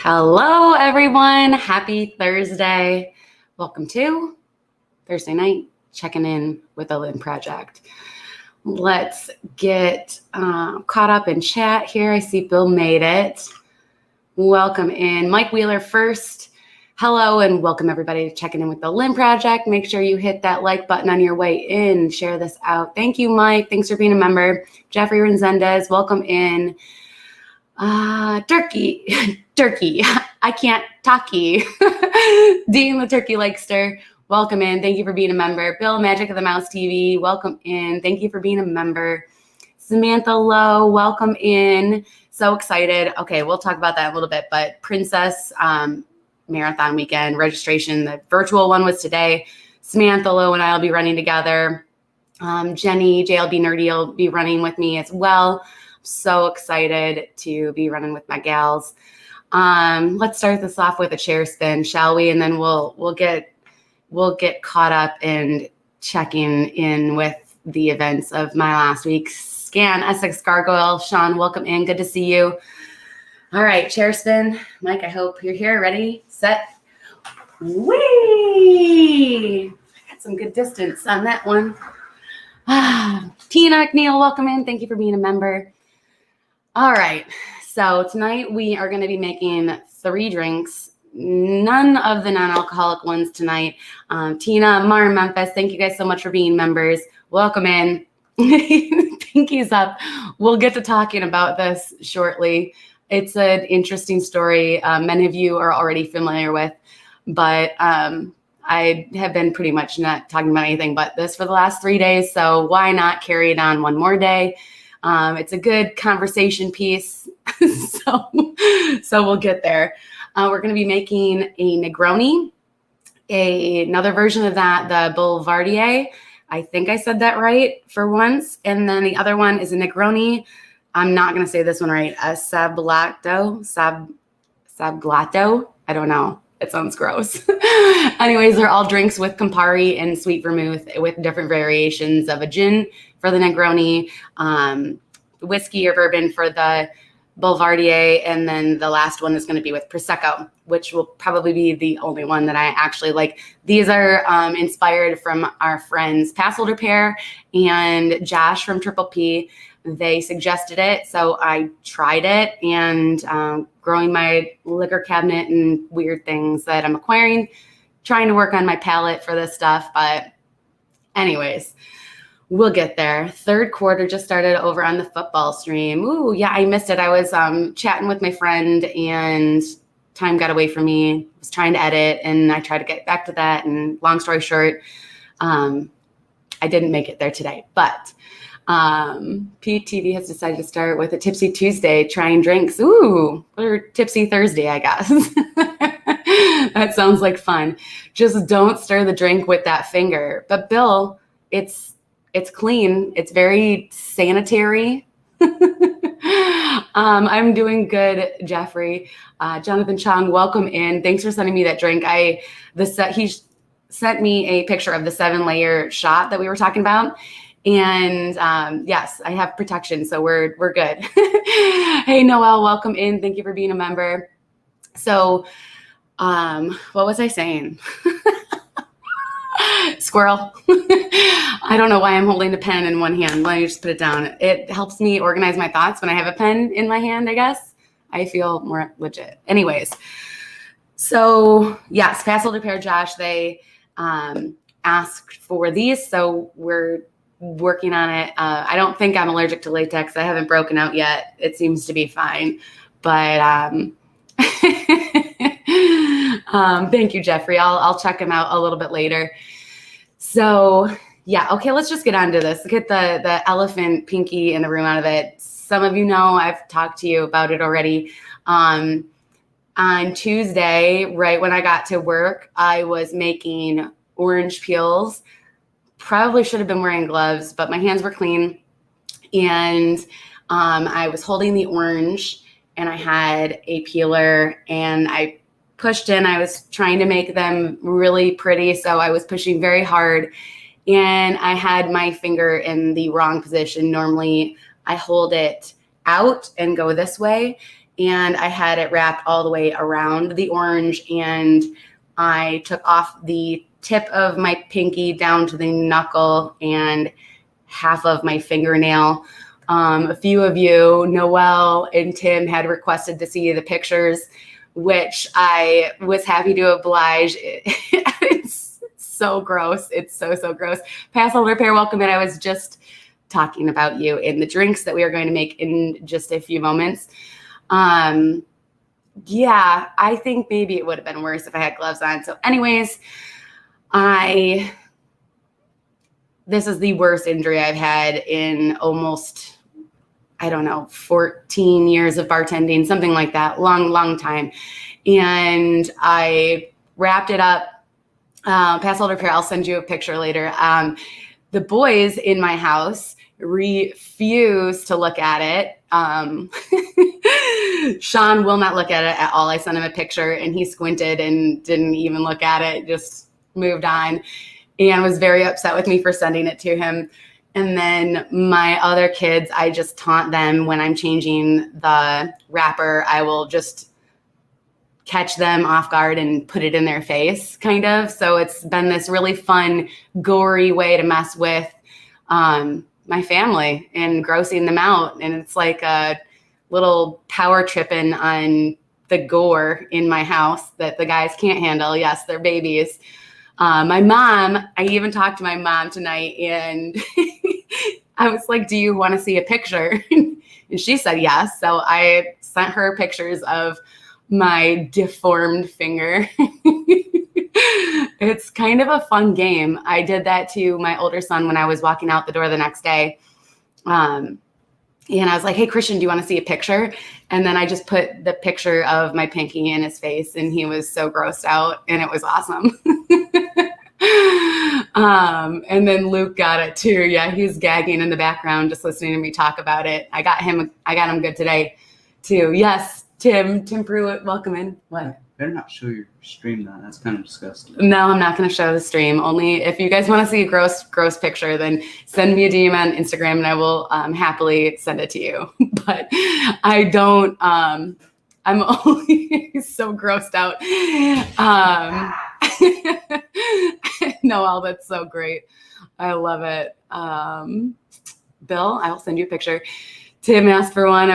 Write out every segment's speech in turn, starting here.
Hello, everyone. Happy Thursday. Welcome to Thursday night, checking in with the Lynn Project. Let's get caught up in chat here. I see Bill made it. Welcome in. Mike Wheeler first. Hello, and welcome everybody to checking in with the Lynn Project. Make sure you hit that like button on your way in. Share this out. Thank you, Mike. Thanks for being a member. Jeffrey Renzendez, welcome in. Turkey. I can't talkie. Dean the Turkey Likester, welcome in. Thank you for being a member. Bill, Magic of the Mouse TV, welcome in. Thank you for being a member. Samantha Lowe, welcome in. So excited. Okay, we'll talk about that in a little bit, but Princess Marathon Weekend registration, the virtual one was today. Samantha Lowe and I will be running together. Jenny, JLB Nerdy will be running with me as well. So excited to be running with my gals. Let's start this off with a chair spin, shall we? And then we'll get caught up and checking in with the events of my last week's scan. Essex Gargoyle, Sean, welcome in. Good to see you. All right, chair spin. Mike, I hope you're here. Ready, set, whee! I got some good distance on that one. Tina McNeil, welcome in. Thank you for being a member. All right, so tonight we are going to be making 3 drinks, none of the non-alcoholic ones tonight. Tina, Mar, Memphis, thank you guys so much for being members. Welcome in. Pinkies up. We'll get to talking about this shortly. It's an interesting story many of you are already familiar with, but I have been pretty much not talking about anything but this for the last 3 days, so why not carry it on one more day? It's a good conversation piece, so we'll get there. We're going to be making a Negroni, another version of that, the boulevardier. I think I said that right for once. And then the other one is a Negroni. I'm not going to say this one right. A sablato. I don't know. It sounds gross. Anyways, they're all drinks with Campari and sweet vermouth with different variations of a gin for the Negroni, whiskey or bourbon for the boulevardier, and then the last one is going to be with prosecco, which will probably be the only one that I actually like. These are inspired from our friends Passholder Pair and Josh from Triple P. They suggested it, so I tried it, and growing my liquor cabinet and weird things that I'm acquiring, trying to work on my palate for this stuff. But anyways, we'll get there. Third quarter just started over on the football stream. Ooh, yeah, I missed it. I was chatting with my friend, and time got away from me. I was trying to edit, and I tried to get back to that. And long story short, I didn't make it there today, but PTV has decided to start with a Tipsy Tuesday, trying drinks. Ooh, or Tipsy Thursday, I guess. That sounds like fun. Just don't stir the drink with that finger. But Bill, it's clean. It's very sanitary. I'm doing good, Jeffrey. Jonathan Chong, welcome in. Thanks for sending me that drink. He sent me a picture of the 7-layer shot that we were talking about. And yes, I have protection, so we're good. Hey, Noelle, welcome in. Thank you for being a member. So what was I saying? Squirrel. I don't know why I'm holding the pen in one hand. Let me just put it down. It helps me organize my thoughts when I have a pen in my hand, I guess. I feel more legit. Anyways, so yes, Passholder Pair, Josh, they asked for these, so we're working on it. I don't think I'm allergic to latex. I haven't broken out yet. It seems to be fine. But thank you, Jeffrey. I'll check him out a little bit later. So yeah, okay, let's just get on to this. Get the elephant pinky in the room out of it. Some of you know I've talked to you about it already. On Tuesday, right when I got to work, I was making orange peels. Probably should have been wearing gloves, but my hands were clean. And I was holding the orange, and I had a peeler, and I pushed in. I was trying to make them really pretty, so I was pushing very hard, and I had my finger in the wrong position. Normally, I hold it out and go this way, and I had it wrapped all the way around the orange, and I took off the tip of my pinky down to the knuckle and half of my fingernail. A few of you, Noelle and Tim, had requested to see the pictures, which I was happy to oblige. It's so gross. It's so gross. Passholder pair, welcome in. I was just talking about you in the drinks that we are going to make in just a few moments. Yeah, I think maybe it would have been worse if I had gloves on. So anyways, this is the worst injury I've had in almost, I don't know, 14 years of bartending, something like that, long time. And I wrapped it up. Passholder pair, I'll send you a picture later. The boys in my house refuse to look at it. Sean will not look at it at all. I sent him a picture and he squinted and didn't even look at it, just moved on, and was very upset with me for sending it to him. And then my other kids, I just taunt them when I'm changing the wrapper. I will just catch them off guard and put it in their face, kind of. So it's been this really fun, gory way to mess with my family and grossing them out. And it's like a little power tripping on the gore in my house that the guys can't handle. Yes, they're babies. My mom, I even talked to my mom tonight, and I was like, do you want to see a picture? And she said yes. So I sent her pictures of my deformed finger. It's kind of a fun game. I did that to my older son when I was walking out the door the next day. And I was like, hey, Christian, do you want to see a picture? And then I just put the picture of my pinky in his face, and he was so grossed out, and it was awesome. And then Luke got it too. Yeah, he's gagging in the background, just listening to me talk about it. I got him good today too. Yes, Tim Pruitt, welcome in. What? Better not show your stream now. That's kind of disgusting. No, I'm not going to show the stream. Only if you guys want to see a gross picture, then send me a DM on Instagram and I will happily send it to you. But I don't, I'm only so grossed out. Noelle, that's so great. I love it. Bill, I will send you a picture. Tim asked for one.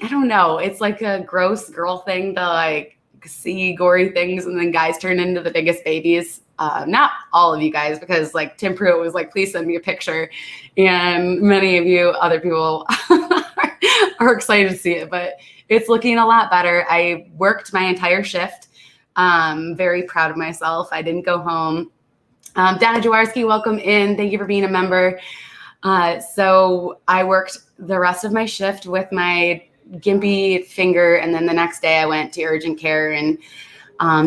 I don't know. It's like a gross girl thing to like see gory things, and then guys turn into the biggest babies. Not all of you guys, because like Tim Pruitt was like, please send me a picture. And many of you other people are excited to see it, but it's looking a lot better. I worked my entire shift. Very proud of myself. I didn't go home. Donna Jaworski, welcome in. Thank you for being a member. So I worked the rest of my shift with my gimpy finger, and then the next day I went to urgent care, and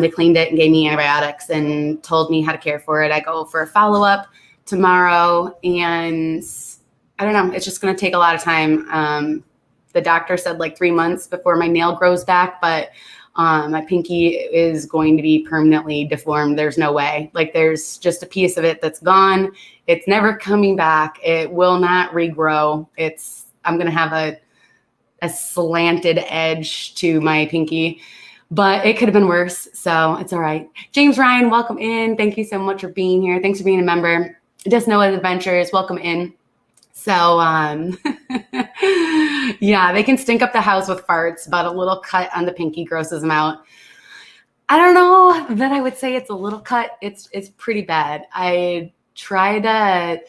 they cleaned it and gave me antibiotics and told me how to care for it. I go for a follow-up tomorrow, and I don't know, it's just going to take a lot of time. The doctor said like 3 months before my nail grows back, but my pinky is going to be permanently deformed. There's no way. Like there's just a piece of it that's gone. It's never coming back. It will not regrow. I'm going to have a slanted edge to my pinky, but it could have been worse. So it's all right. James Ryan, welcome in. Thank you so much for being here. Thanks for being a member. Just Noah's Adventures, welcome in. So, yeah, they can stink up the house with farts, but a little cut on the pinky grosses them out. I don't know that I would say it's a little cut. It's pretty bad. I try to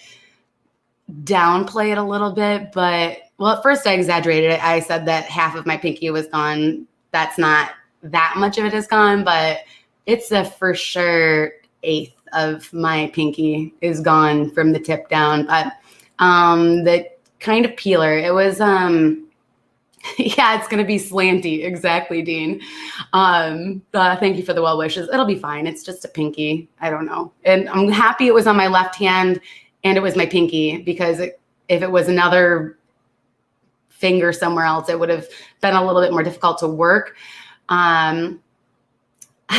downplay it a little bit, but well, at first I exaggerated it. I said that half of my pinky was gone. That's not that much of it is gone, but it's a for sure eighth of my pinky is gone from the tip down. But the kind of peeler, it was, yeah, it's going to be slanty. Exactly, Dean. Thank you for the well wishes. It'll be fine. It's just a pinky. I don't know. And I'm happy it was on my left hand and it was my pinky, because if it was another finger somewhere else, it would have been a little bit more difficult to work.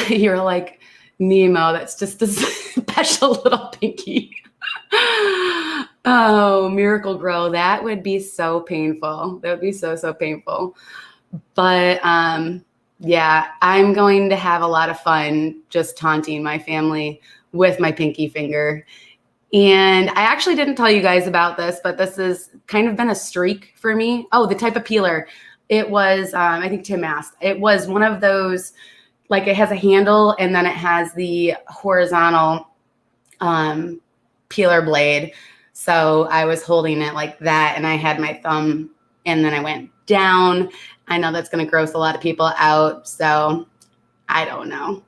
You're like, Nemo, that's just a special little pinky. Oh, Miracle Grow. That would be so painful. That would be so, so painful. But yeah, I'm going to have a lot of fun just taunting my family with my pinky finger. And I actually didn't tell you guys about this, but this has kind of been a streak for me. Oh, the type of peeler. It was, I think Tim asked, it was one of those, like it has a handle and then it has the horizontal peeler blade. So I was holding it like that and I had my thumb and then I went down. I know that's going to gross a lot of people out. So I don't know.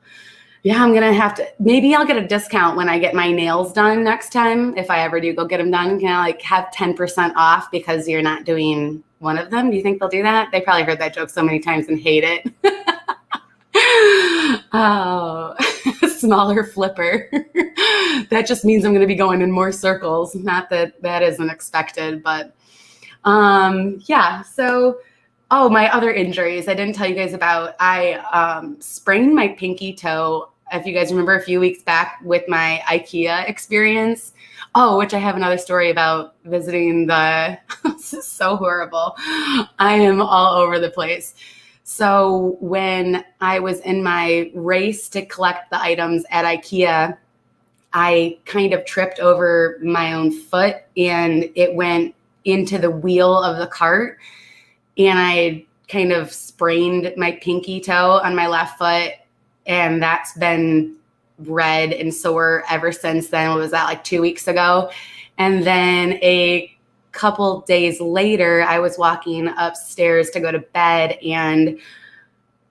Yeah, I'm going to have to, maybe I'll get a discount when I get my nails done next time. If I ever do go get them done, can I like have 10% off because you're not doing one of them? Do you think they'll do that? They probably heard that joke so many times and hate it. Oh, smaller flipper. That just means I'm going to be going in more circles. Not that that isn't expected, but yeah. So, oh, my other injuries I didn't tell you guys about. I sprained my pinky toe. If you guys remember a few weeks back with my IKEA experience. Oh, which I have another story about visiting the, this is so horrible. I am all over the place. So when I was in my race to collect the items at IKEA, I kind of tripped over my own foot and it went into the wheel of the cart. And I kind of sprained my pinky toe on my left foot. And that's been red and sore ever since then. What was that, like 2 weeks ago? And then a couple days later, I was walking upstairs to go to bed and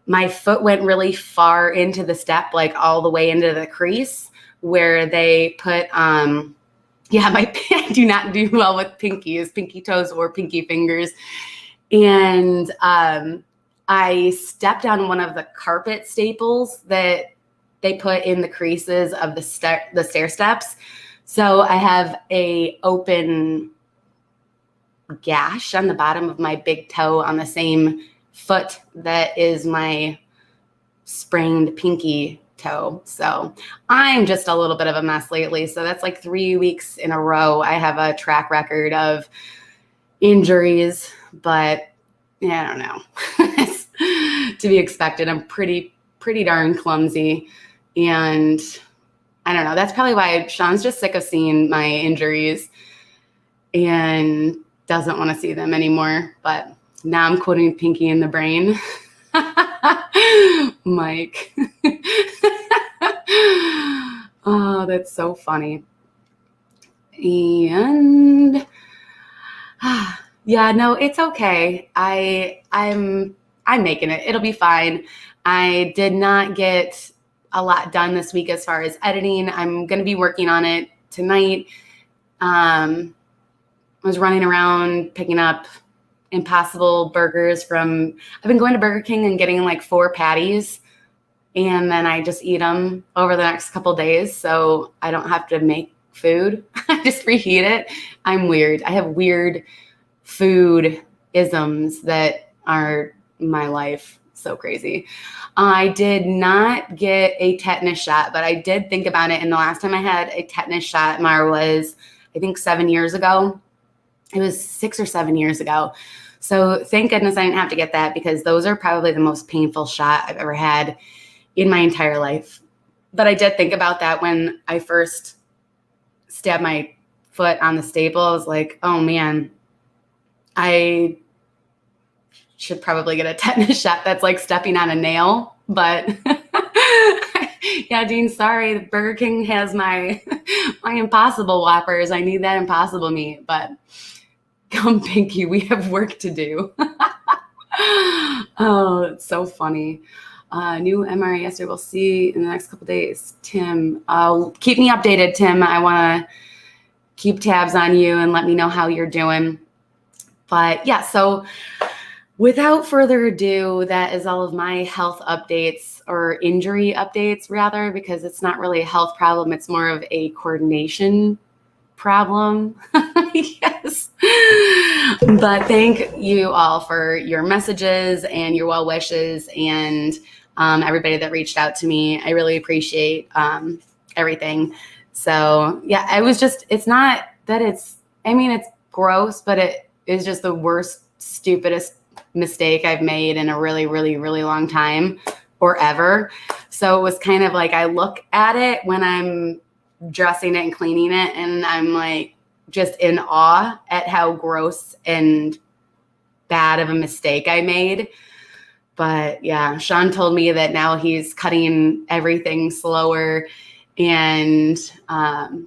my foot went really far into the step, like all the way into the crease where they put, I do not do well with pinkies, pinky toes or pinky fingers. And I stepped on one of the carpet staples that they put in the creases of the stair steps. So I have a open gash on the bottom of my big toe on the same foot that is my sprained pinky toe. So I'm just a little bit of a mess lately. So that's like 3 weeks in a row. I have a track record of injuries, but yeah, I don't know. It's to be expected. I'm pretty darn clumsy. And I don't know. That's probably why Sean's just sick of seeing my injuries and doesn't want to see them anymore. But now I'm quoting Pinky in the Brain. Mike. Oh, that's so funny. And yeah, no, it's okay. I'm making it. It'll be fine. I did not get a lot done this week as far as editing. I'm going to be working on it tonight. I was running around picking up Impossible burgers I've been going to Burger King and getting like 4 patties and then I just eat them over the next couple days so I don't have to make food. I just reheat it. I'm weird. I have weird food isms that are my life. So crazy. I did not get a tetanus shot, but I did think about it. And the last time I had a tetanus shot, Mara, was I think 7 years ago. It was 6 or 7 years ago. So thank goodness I didn't have to get that because those are probably the most painful shot I've ever had in my entire life. But I did think about that when I first stabbed my foot on the staple. I was like, oh man, I should probably get a tetanus shot. That's like stepping on a nail. But yeah, Dean, sorry. Burger King has my Impossible Whoppers. I need that Impossible meat. But come, Pinky, we have work to do. Oh, it's so funny. New MRI yesterday. We'll see in the next couple days. Tim, keep me updated, Tim. I want to keep tabs on you and let me know how you're doing. But yeah, so without further ado, that is all of my health updates or injury updates, rather, because it's not really a health problem. It's more of a coordination problem. Yes. But thank you all for your messages and your well wishes and everybody that reached out to me. I really appreciate everything. So yeah, it's not that it's I mean, it's gross, but it is just the worst, stupidest mistake I've made in a really, really, really long time or ever. So it was kind of like I look at it when I'm dressing it and cleaning it, and I'm like just in awe at how gross and bad of a mistake I made. But yeah, Sean told me that now he's cutting everything slower. And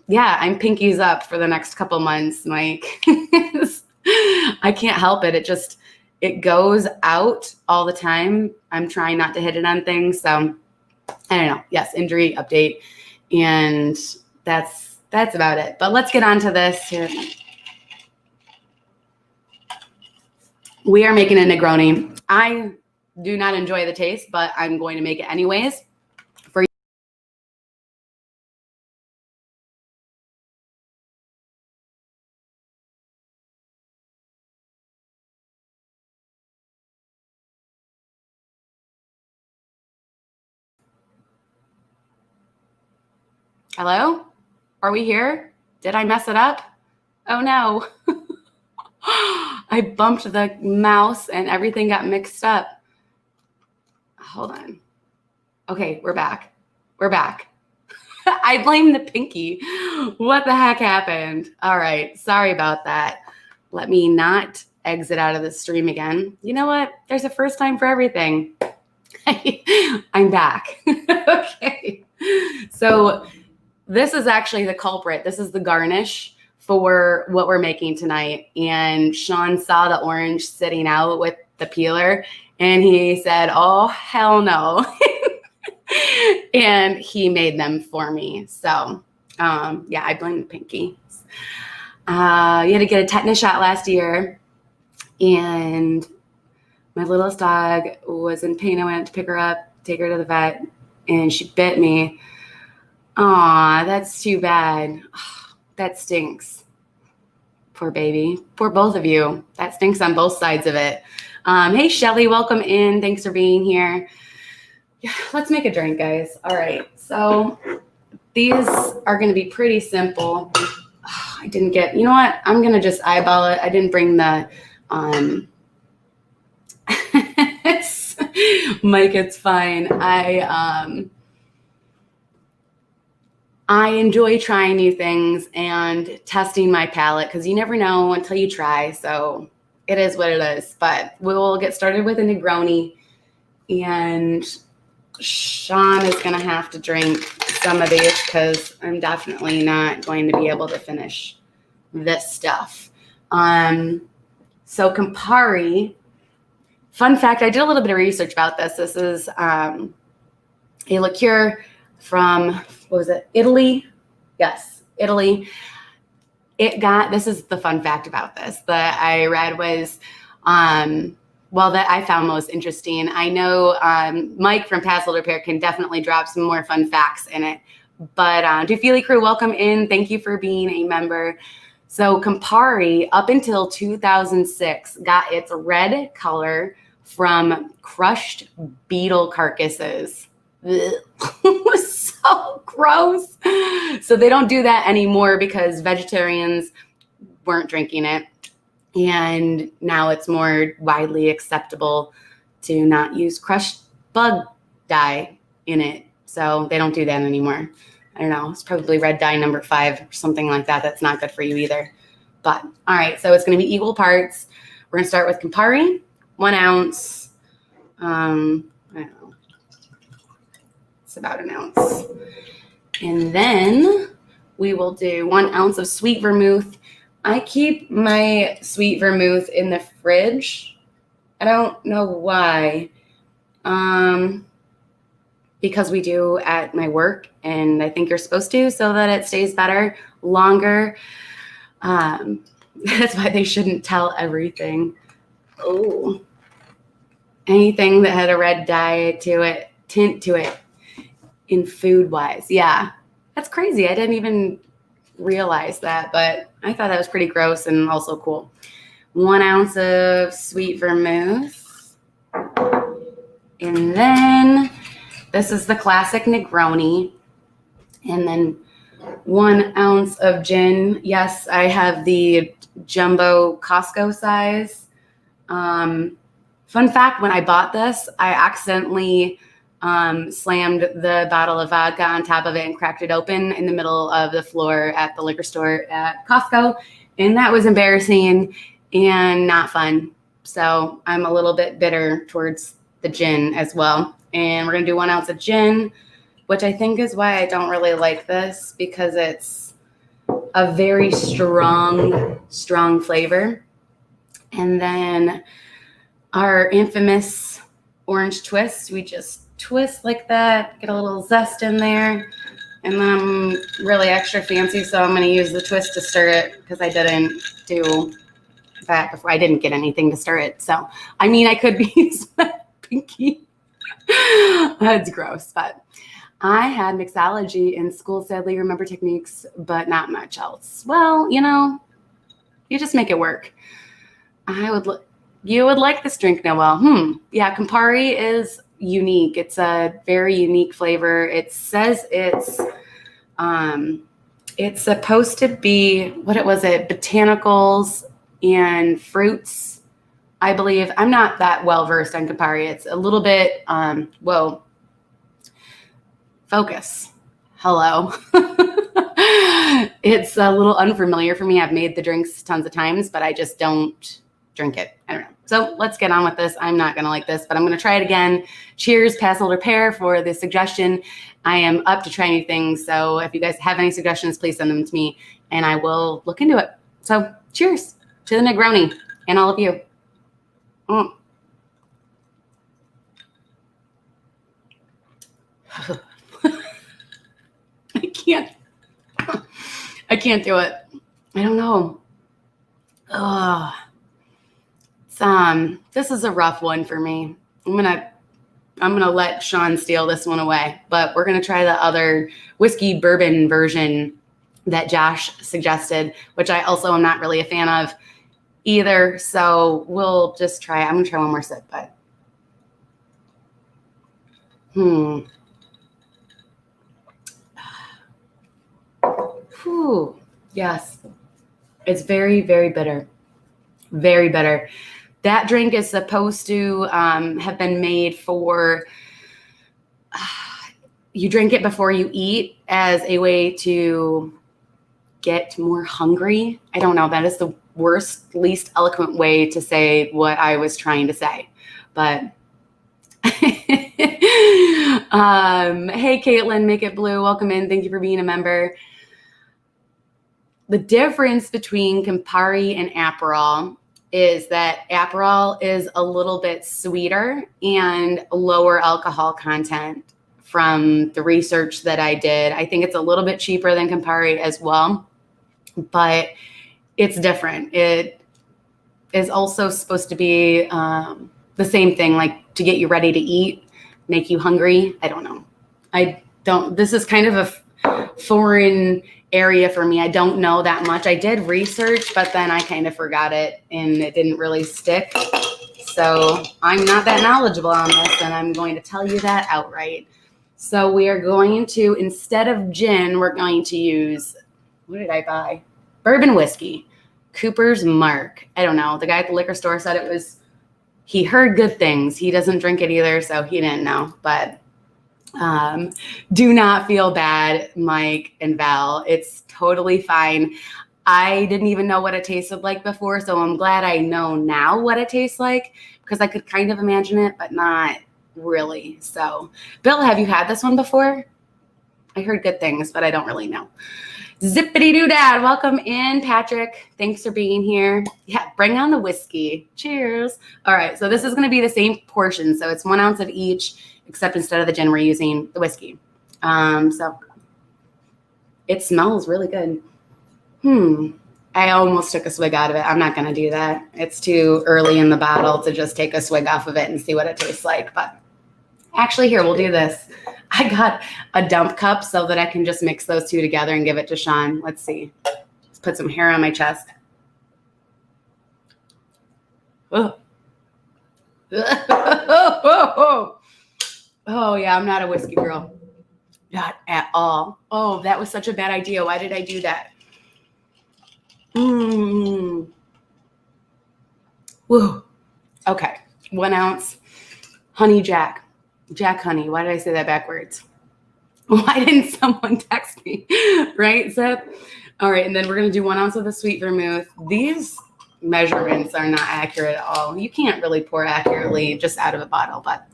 yeah, I'm pinkies up for the next couple months, Mike. I can't help it. It goes out all the time. I'm trying not to hit it on things. So I don't know. Yes, injury update. And that's about it. But let's get on to this here. We are making a Negroni. I do not enjoy the taste, but I'm going to make it anyways. Hello? Are we here? Did I mess it up? Oh no. I bumped the mouse and everything got mixed up. Hold on. Okay, we're back. We're back. I blame the pinky. What the heck happened? All right, sorry about that. Let me not exit out of the stream again. You know what? There's a first time for everything. I'm back. Okay. So this is actually the culprit. This is the garnish for what we're making tonight. And Sean saw the orange sitting out with the peeler and he said, oh, hell no. And he made them for me. So yeah, I blame the pinky. You had to get a tetanus shot last year and my littlest dog was in pain. I went to pick her up, take her to the vet, and she bit me. Aw, that's too bad. That stinks. Poor baby. Poor both of you. That stinks on both sides of it. Hey, Shelly, welcome in. Thanks for being here. Yeah, let's make a drink, guys. All right. So these are going to be pretty simple. I didn't get, you know what? I'm going to just eyeball it. I didn't bring the, Mike, it's fine. I enjoy trying new things and testing my palate because you never know until you try. So it is what it is. But we'll get started with a Negroni. And Sean is going to have to drink some of these because I'm definitely not going to be able to finish this stuff. So Campari, fun fact, I did a little bit of research about this. This is a liqueur from, what was it, Italy? Yes, Italy. This is the fun fact about this that I read was, that I found most interesting. I know Mike from Passholder can definitely drop some more fun facts in it. But Dufili Crew, welcome in. Thank you for being a member. So Campari, up until 2006, got its red color from crushed beetle carcasses. It was so gross. So they don't do that anymore because vegetarians weren't drinking it. And now it's more widely acceptable to not use crushed bug dye in it. So they don't do that anymore. I don't know. It's probably red dye number 5 or something like that. That's not good for you either. But all right, so it's going to be equal parts. We're going to start with Campari, 1 ounce. I don't know. It's about an ounce. And then we will do 1 ounce of sweet vermouth. I keep my sweet vermouth in the fridge. I don't know why. Because we do at my work, and I think you're supposed to, so that it stays better, longer. That's why they shouldn't tell everything. Oh, anything that had a red dye to it, tint to it, in food-wise. Yeah, that's crazy. I didn't even realize that, but I thought that was pretty gross and also cool. 1 ounce of sweet vermouth. And then this is the classic Negroni. And then 1 ounce of gin. Yes, I have the jumbo Costco size. Fun fact, when I bought this, I accidentally slammed the bottle of vodka on top of it and cracked it open in the middle of the floor at the liquor store at Costco. And that was embarrassing and not fun. So I'm a little bit bitter towards the gin as well. And we're going to do 1 ounce of gin, which I think is why I don't really like this, because it's a very strong flavor. And then our infamous orange twist, we just twist like that, get a little zest in there. And then I'm really extra fancy, so I'm going to use the twist to stir it, because I didn't do that before. I didn't get anything to stir it. So, I mean, I could be using my pinky. That's gross, but I had mixology in school, sadly, remember techniques, but not much else. Well, you know, you just make it work. You would like this drink, Noelle. Yeah, Campari is unique. It's a very unique flavor. It says it's supposed to be, what was it? Botanicals and fruits, I believe. I'm not that well versed on Campari. It's a little bit, whoa, focus. Hello. It's a little unfamiliar for me. I've made the drinks tons of times, but I just don't drink it. I don't know. So let's get on with this. I'm not going to like this, but I'm going to try it again. Cheers, passholder pair, for the suggestion. I am up to try new things. So if you guys have any suggestions, please send them to me and I will look into it. So cheers to the Negroni and all of you. I can't do it. I don't know. This is a rough one for me. I'm gonna let Sean steal this one away, but we're gonna try the other whiskey bourbon version that Josh suggested, which I also am not really a fan of either. So we'll just try. I'm gonna try one more sip, but yes, it's very, very bitter. Very bitter. That drink is supposed to have been made for, you drink it before you eat as a way to get more hungry. I don't know. That is the worst, least eloquent way to say what I was trying to say. But hey, Caitlin, Make It Blue, welcome in. Thank you for being a member. The difference between Campari and Aperol is that Aperol is a little bit sweeter and lower alcohol content from the research that I did. I think it's a little bit cheaper than Campari as well, but it's different. It is also supposed to be the same thing, like to get you ready to eat, make you hungry. I don't know. This is kind of a foreign area for me. I don't know that much. I did research, but then I kind of forgot it and it didn't really stick. So I'm not that knowledgeable on this, and I'm going to tell you that outright. So we are going to, instead of gin, we're going to use, what did I buy? Bourbon whiskey, Cooper's Mark. I don't know. The guy at the liquor store said he heard good things. He doesn't drink it either, so he didn't know, but do not feel bad, Mike and Val. It's totally fine. I didn't even know what it tasted like before, so I'm glad I know now what it tastes like, because I could kind of imagine it, but not really. So, Bill, have you had this one before? I heard good things, but I don't really know. Zippity-doo-dad. Welcome in, Patrick. Thanks for being here. Yeah, bring on the whiskey. Cheers. All right, so this is going to be the same portion. So it's 1 ounce of each, except instead of the gin, we're using the whiskey. So it smells really good. I almost took a swig out of it. I'm not going to do that. It's too early in the bottle to just take a swig off of it and see what it tastes like. But actually, here, we'll do this. I got a dump cup so that I can just mix those two together and give it to Sean. Let's see. Let's put some hair on my chest. Oh. Oh, yeah, I'm not a whiskey girl. Not at all. Oh, that was such a bad idea. Why did I do that? Woo. Okay. 1 ounce honey Jack honey. Why did I say that backwards? Why didn't someone text me? Right, Sept? All right. And then we're going to do 1 ounce of the sweet vermouth. These measurements are not accurate at all. You can't really pour accurately just out of a bottle, but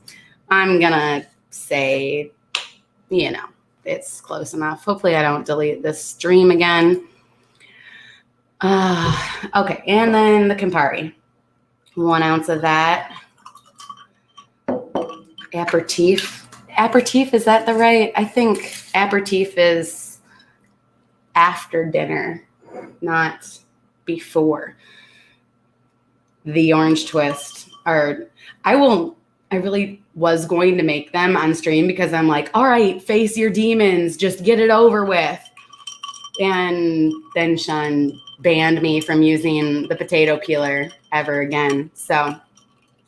I'm going to say, you know, it's close enough. Hopefully I don't delete this stream again. Okay. And then the Campari, 1 ounce of that. Aperitif, is that the right? I think aperitif is after dinner, not before. The orange twist I really was going to make them on stream because I'm like, all right, face your demons, just get it over with. And then Sean banned me from using the potato peeler ever again. So,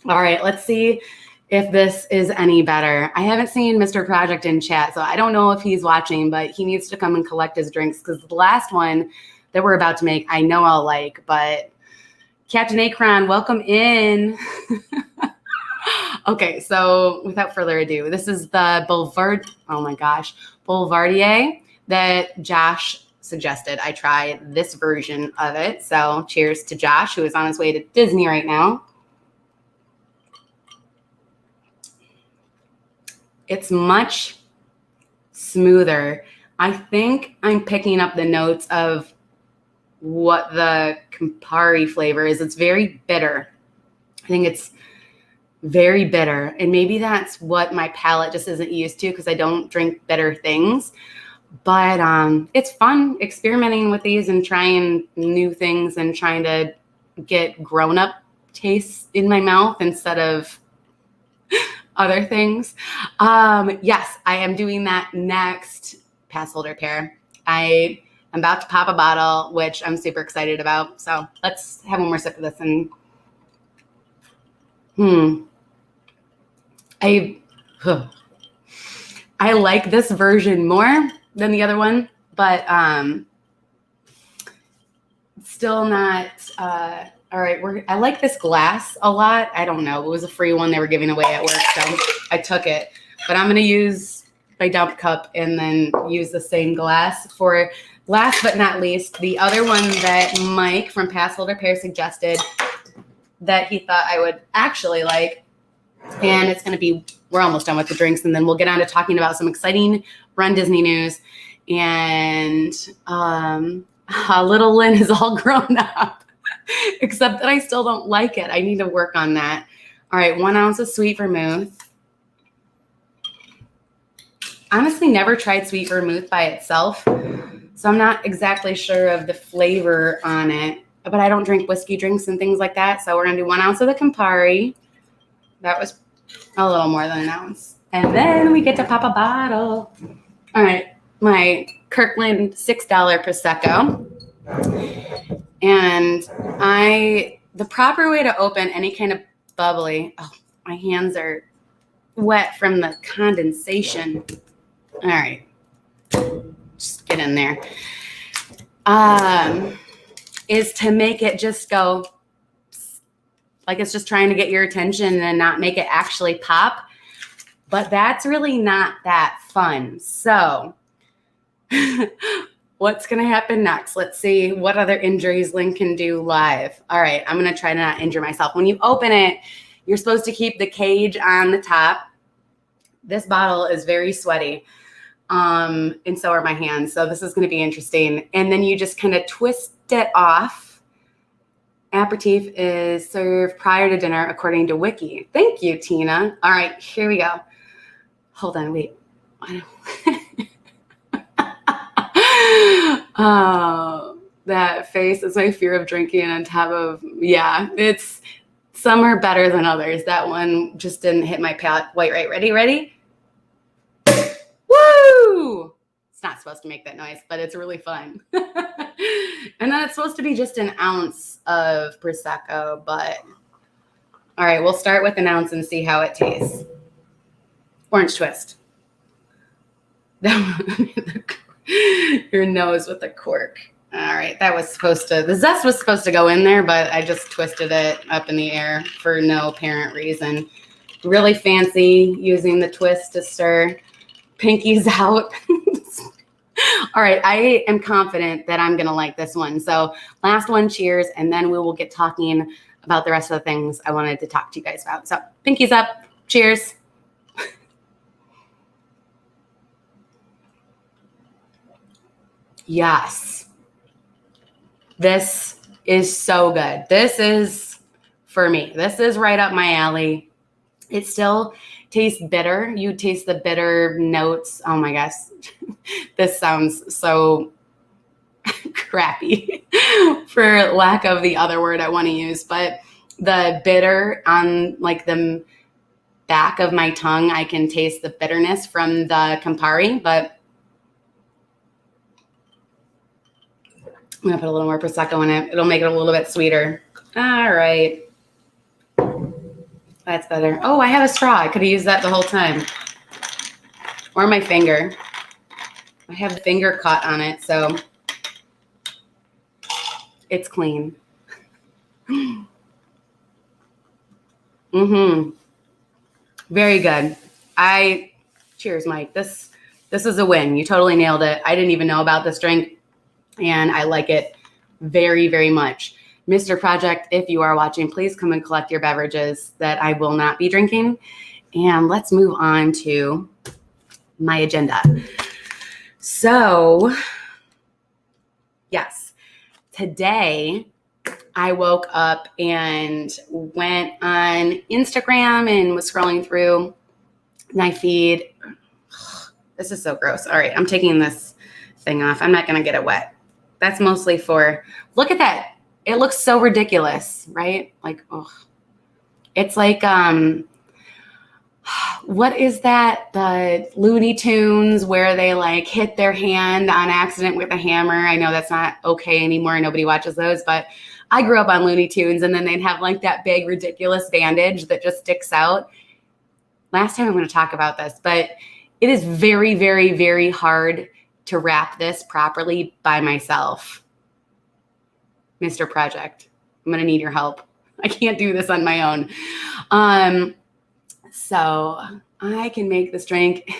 all right, let's see if this is any better. I haven't seen Mr. Project in chat, so I don't know if he's watching, but he needs to come and collect his drinks because the last one that we're about to make, I know I'll like, but Captain Akron, welcome in. Okay, so without further ado, this is the boulevardier that Josh suggested. I try this version of it. So cheers to Josh, who is on his way to Disney right now. It's much smoother. I think I'm picking up the notes of what the Campari flavor is. It's very bitter. I think it's very bitter. And maybe that's what my palate just isn't used to because I don't drink bitter things. But it's fun experimenting with these and trying new things and trying to get grown-up tastes in my mouth instead of other things. Yes, I am doing that next pass holder pair. I am about to pop a bottle, which I'm super excited about. So let's have one more sip of this. And I like this version more than the other one, but still not. All right, I like this glass a lot. I don't know. It was a free one they were giving away at work, so I took it. But I'm going to use my dump cup and then use the same glass for last but not least, the other one that Mike from Pass Holder Pair suggested that he thought I would actually like. And it's going to be, we're almost done with the drinks, and then we'll get on to talking about some exciting Run Disney news. And little Lynn is all grown up. Except that I still don't like it. I need to work on that. All right, 1 ounce of sweet vermouth. Honestly, never tried sweet vermouth by itself, so I'm not exactly sure of the flavor on it. But I don't drink whiskey drinks and things like that, so we're going to do 1 ounce of the Campari. That was a little more than an ounce. And then we get to pop a bottle. All right, my Kirkland $6 Prosecco. And the proper way to open any kind of bubbly, my hands are wet from the condensation. All right, just get in there. Is to make it just go like it's just trying to get your attention and not make it actually pop. But that's really not that fun. So what's going to happen next? Let's see what other injuries Lynn can do live. All right, I'm going to try to not injure myself. When you open it, you're supposed to keep the cage on the top. This bottle is very sweaty, and so are my hands. So this is going to be interesting. And then you just kind of twist it off. Aperitif is served prior to dinner, according to Wiki. Thank you, Tina. All right, here we go. Hold on, wait. Oh, that face is my fear of drinking on top of, yeah, some are better than others. That one just didn't hit my palate quite right. Ready? Woo! It's not supposed to make that noise, but it's really fun. And then it's supposed to be just an ounce of Prosecco, but all right, we'll start with an ounce and see how it tastes. Orange twist. Your nose with the cork. All right, the zest was supposed to go in there, but I just twisted it up in the air for no apparent reason. Really fancy using the twist to stir. Pinkies out. All right, I am confident that I'm gonna like this one. So last one, cheers, and then we will get talking about the rest of the things I wanted to talk to you guys about. So pinkies up, cheers. Yes. This is so good. This is for me. This is right up my alley. It still tastes bitter. You taste the bitter notes. Oh my gosh. This sounds so crappy for lack of the other word I want to use, but the bitter on like the back of my tongue, I can taste the bitterness from the Campari, but I'm gonna put a little more prosecco in it. It'll make it a little bit sweeter. All right. That's better. Oh, I have a straw. I could have used that the whole time. Or my finger. I have the finger caught on it, so it's clean. Very good. Cheers, Mike. This is a win. You totally nailed it. I didn't even know about this drink, and I like it very, very much. Mr. Project, if you are watching, please come and collect your beverages that I will not be drinking. And let's move on to my agenda. So, yes, today I woke up and went on Instagram and was scrolling through my feed. This is so gross. All right, I'm taking this thing off. I'm not going to get it wet. That's mostly for, look at that. It looks so ridiculous, right? Like, oh, it's like, what is that? The Looney Tunes where they like hit their hand on accident with a hammer. I know that's not okay anymore. Nobody watches those, but I grew up on Looney Tunes, and then they'd have like that big, ridiculous bandage that just sticks out. Last time I'm going to talk about this, but it is very, very, very hard to wrap this properly by myself. Mr. Project, I'm going to need your help. I can't do this on my own. So I can make this drink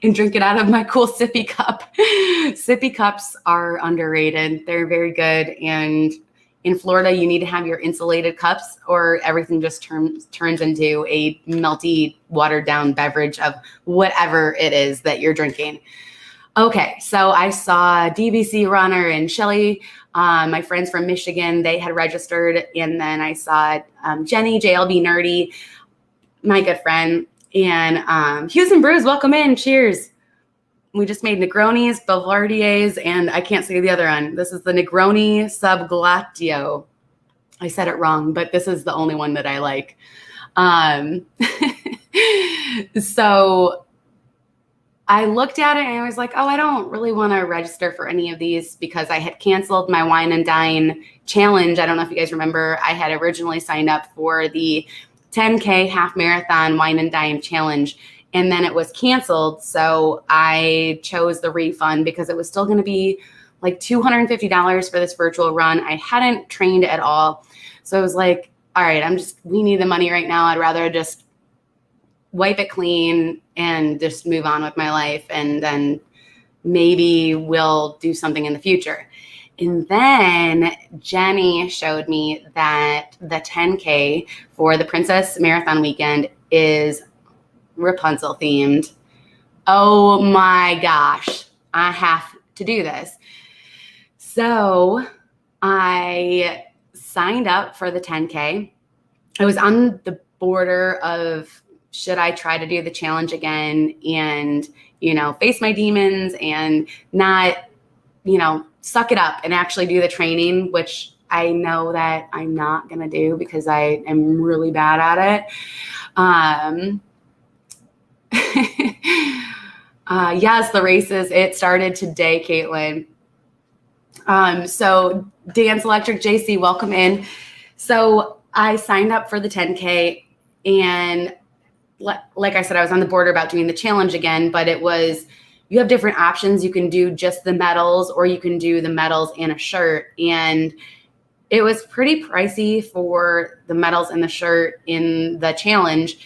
and drink it out of my cool sippy cup. Sippy cups are underrated. They're very good. And in Florida, you need to have your insulated cups or everything just turns into a melty, watered down beverage of whatever it is that you're drinking. Okay, so I saw DVC Runner and Shelly, my friends from Michigan, they had registered. And then I saw Jenny, JLB Nerdy, my good friend, and Hughes and Brews, welcome in, cheers. We just made Negronis, boulevardiers, and I can't say the other one. This is the Negroni Subglatio. I said it wrong, but this is the only one that I like. So I looked at it and I was like, oh, I don't really want to register for any of these because I had canceled my wine and dine challenge. I don't know if you guys remember, I had originally signed up for the 10K half marathon wine and dine challenge, and then it was canceled. So I chose the refund because it was still going to be like $250 for this virtual run. I hadn't trained at all. So I was like, all right, we need the money right now. I'd rather just wipe it clean and just move on with my life. And then maybe we'll do something in the future. And then Jenny showed me that the 10K for the Princess Marathon weekend is Rapunzel themed. Oh my gosh, I have to do this. So I signed up for the 10K. I was on the border of, should I try to do the challenge again and, face my demons and not, suck it up and actually do the training, which I know that I'm not going to do because I am really bad at it. Yes, the races, it started today, Caitlin. So Dance Electric JC, welcome in. So I signed up for the 10K, and like I said, I was on the border about doing the challenge again, but it was you have different options. You can do just the medals, or you can do the medals and a shirt. And it was pretty pricey for the medals and the shirt in the challenge.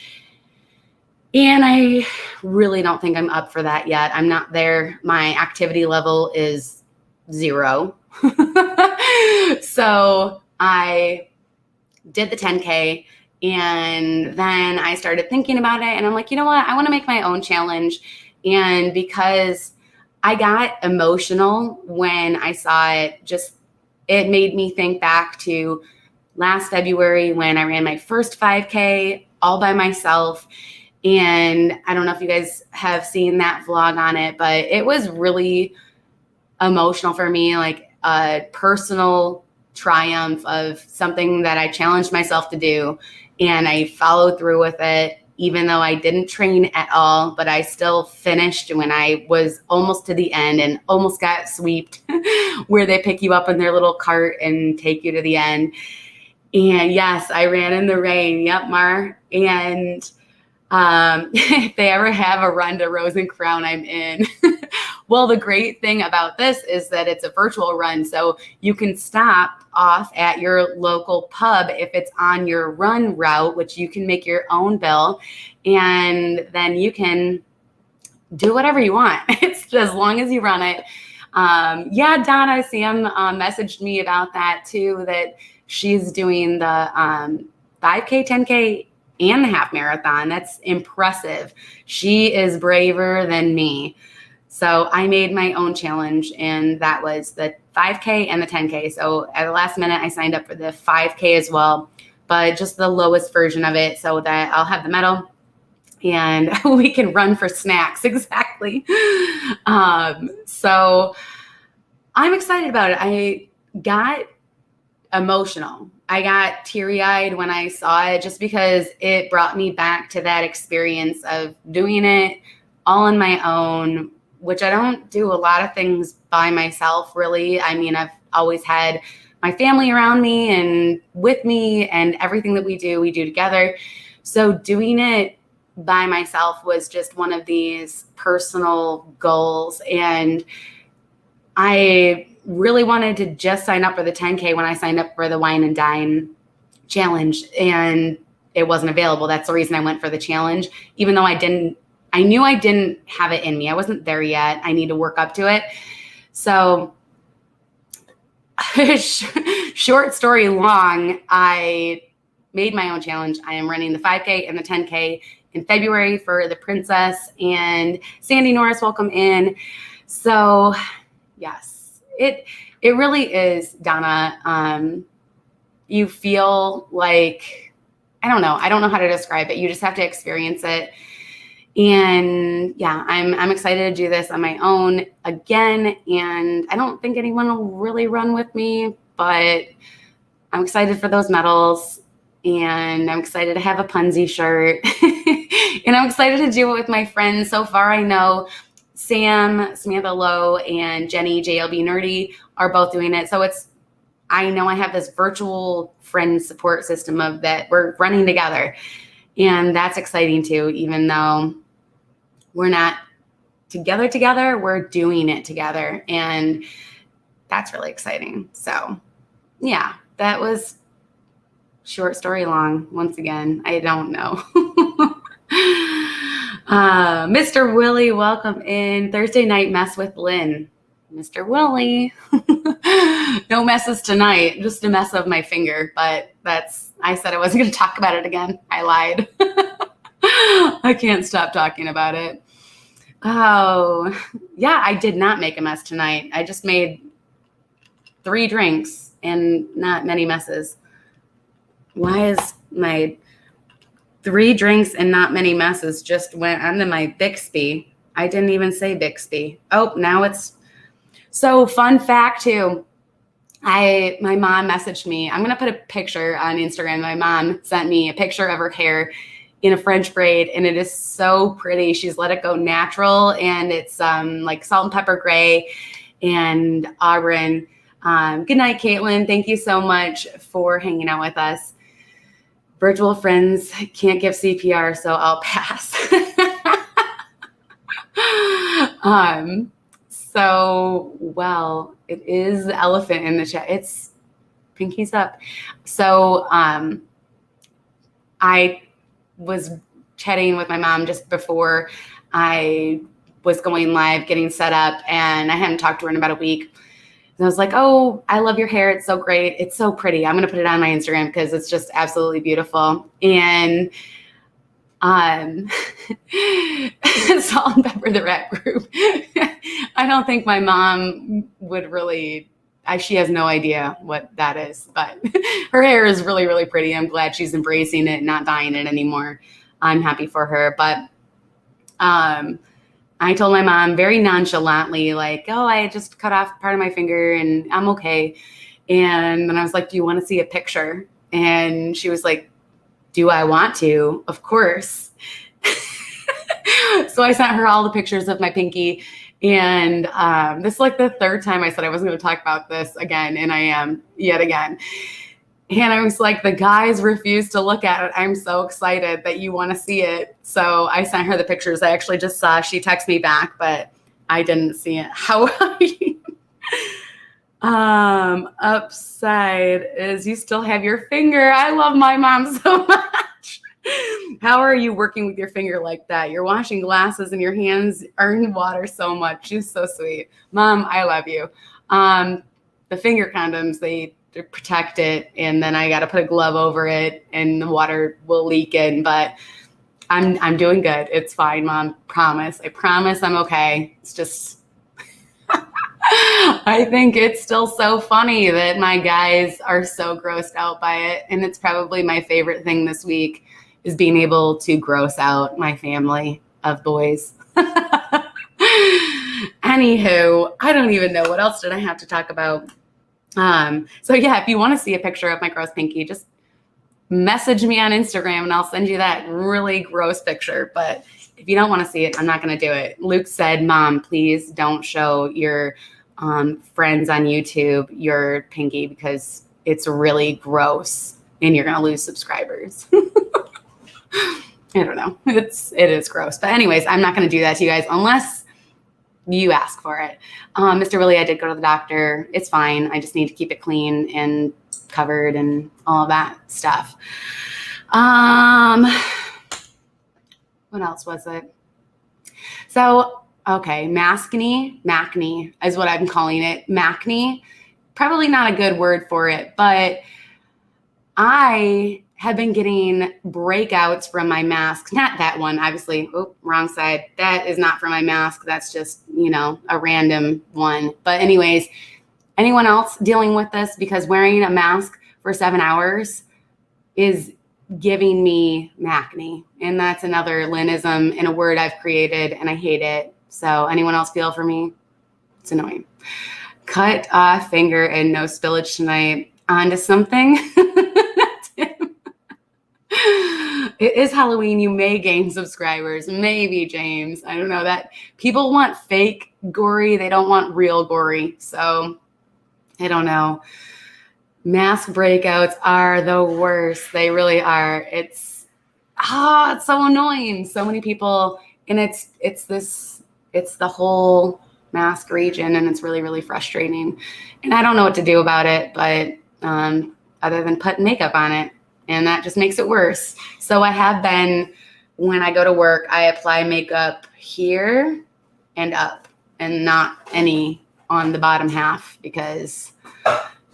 And I really don't think I'm up for that yet. I'm not there. My activity level is 0. So I did the 10K, and then I started thinking about it, and I'm like, you know what? I want to make my own challenge. And because I got emotional when I saw it, it made me think back to last February when I ran my first 5K all by myself. And I don't know if you guys have seen that vlog on it, but it was really emotional for me, like a personal triumph of something that I challenged myself to do. And I followed through with it, even though I didn't train at all, but I still finished when I was almost to the end and almost got swept where they pick you up in their little cart and take you to the end. And yes, I ran in the rain. Yep, Mar. And if they ever have a run to Rose and Crown, I'm in. Well, the great thing about this is that it's a virtual run. So you can stop off at your local pub if it's on your run route, which you can make your own bill. And then you can do whatever you want. It's just as long as you run it. Yeah, Donna, Sam messaged me about that too, that she's doing the 5K, 10K, and the half marathon. That's impressive. She is braver than me. So I made my own challenge, and that was the 5K and the 10K. So at the last minute, I signed up for the 5K as well, but just the lowest version of it so that I'll have the medal and we can run for snacks. Exactly. So I'm excited about it. I got emotional. I got teary-eyed when I saw it, just because it brought me back to that experience of doing it all on my own, which I don't do a lot of things by myself, really. I mean, I've always had my family around me and with me, and everything that we do together. So doing it by myself was just one of these personal goals. And I really wanted to just sign up for the 10K when I signed up for the Wine and Dine challenge, and it wasn't available. That's the reason I went for the challenge, even though I knew I didn't have it in me. I wasn't there yet. I need to work up to it. So short story long, I made my own challenge. I am running the 5K and the 10K in February for the Princess, and Sandy Norris will come in. So yes, it really is, Donna. You feel like, I don't know how to describe it. You just have to experience it. And yeah, I'm excited to do this on my own again. And I don't think anyone will really run with me, but I'm excited for those medals, and I'm excited to have a Punzi shirt, and I'm excited to do it with my friends. So far, I know Sam, Samantha Lowe, and Jenny, JLB Nerdy, are both doing it. So I know I have this virtual friend support system of that we're running together. And that's exciting too, even though we're not together, we're doing it together. And that's really exciting. So yeah, that was short story long. Once again, I don't know. Mr. Willie, welcome in. Thursday night mess with Lynn. Mr. Willie. No messes tonight, just a mess of my finger, but I said I wasn't going to talk about it again. I lied. I can't stop talking about it. Oh, yeah, I did not make a mess tonight. I just made 3 drinks and not many messes. Why is my 3 drinks and not many messes just went onto my Bixby? I didn't even say Bixby. Oh, now it's... So fun fact too, my mom messaged me. I'm going to put a picture on Instagram. My mom sent me a picture of her hair in a French braid, and it is so pretty. She's let it go natural, and it's like salt and pepper gray and auburn. Good night, Caitlin. Thank you so much for hanging out with us. Virtual friends can't give CPR, so I'll pass. So, well, it is the elephant in the chat. It's pinkies up. So, I was chatting with my mom just before I was going live, getting set up, and I hadn't talked to her in about a week. And I was like, oh, I love your hair. It's so great. It's so pretty. I'm going to put it on my Instagram because it's just absolutely beautiful. And Salt and Pepper the Rat Group. I don't think my mom would really, she has no idea what that is, but her hair is really, really pretty. I'm glad she's embracing it, not dyeing it anymore. I'm happy for her. But I told my mom very nonchalantly, like, oh, I just cut off part of my finger and I'm okay. And then I was like, do you want to see a picture? And she was like, do I want to? Of course. So I sent her all the pictures of my pinky. And this is like the third time I said I wasn't going to talk about this again. And I am yet again. And I was like, the guys refuse to look at it. I'm so excited that you want to see it. So I sent her the pictures. I actually just saw, she texted me back, but I didn't see it. How are you? Upside is you still have your finger. I love my mom so much. How are you working with your finger like that? You're washing glasses and your hands are in water so much. She's so sweet. Mom, I love you. The finger condoms, they protect it, and then I got to put a glove over it and the water will leak in, but I'm doing good. It's fine, Mom. Promise. I promise I'm okay. It's just I think it's still so funny that my guys are so grossed out by it, and it's probably my favorite thing this week is being able to gross out my family of boys. Anywho, I don't even know what else did I have to talk about. So yeah, if you want to see a picture of my gross pinky, just message me on Instagram and I'll send you that really gross picture. But if you don't want to see it, I'm not going to do it. Luke said, Mom, please don't show your friends on YouTube your pinky because it's really gross and you're going to lose subscribers. I don't know. It is gross. But anyways, I'm not going to do that to you guys unless you ask for it. Mr. Willie, I did go to the doctor. It's fine. I just need to keep it clean and covered and all of that stuff. What else was it? So, okay, Macne is what I'm calling it. Macne, probably not a good word for it, but I have been getting breakouts from my mask. Not that one, obviously. Oh, wrong side. That is not for my mask. That's just, a random one. But anyways, anyone else dealing with this? Because wearing a mask for 7 hours is giving me Macne. And that's another Lynnism and a word I've created, and I hate it. So anyone else feel for me? It's annoying. Cut off finger and no spillage tonight. On to something. It is Halloween. You may gain subscribers. Maybe, James. I don't know. That people want fake gory. They don't want real gory. So I don't know. Mask breakouts are the worst. They really are. It's so annoying. So many people, and it's the whole mask region, and it's really, really frustrating. And I don't know what to do about it, but other than put makeup on it. And that just makes it worse. So I have been, when I go to work, I apply makeup here and up and not any on the bottom half because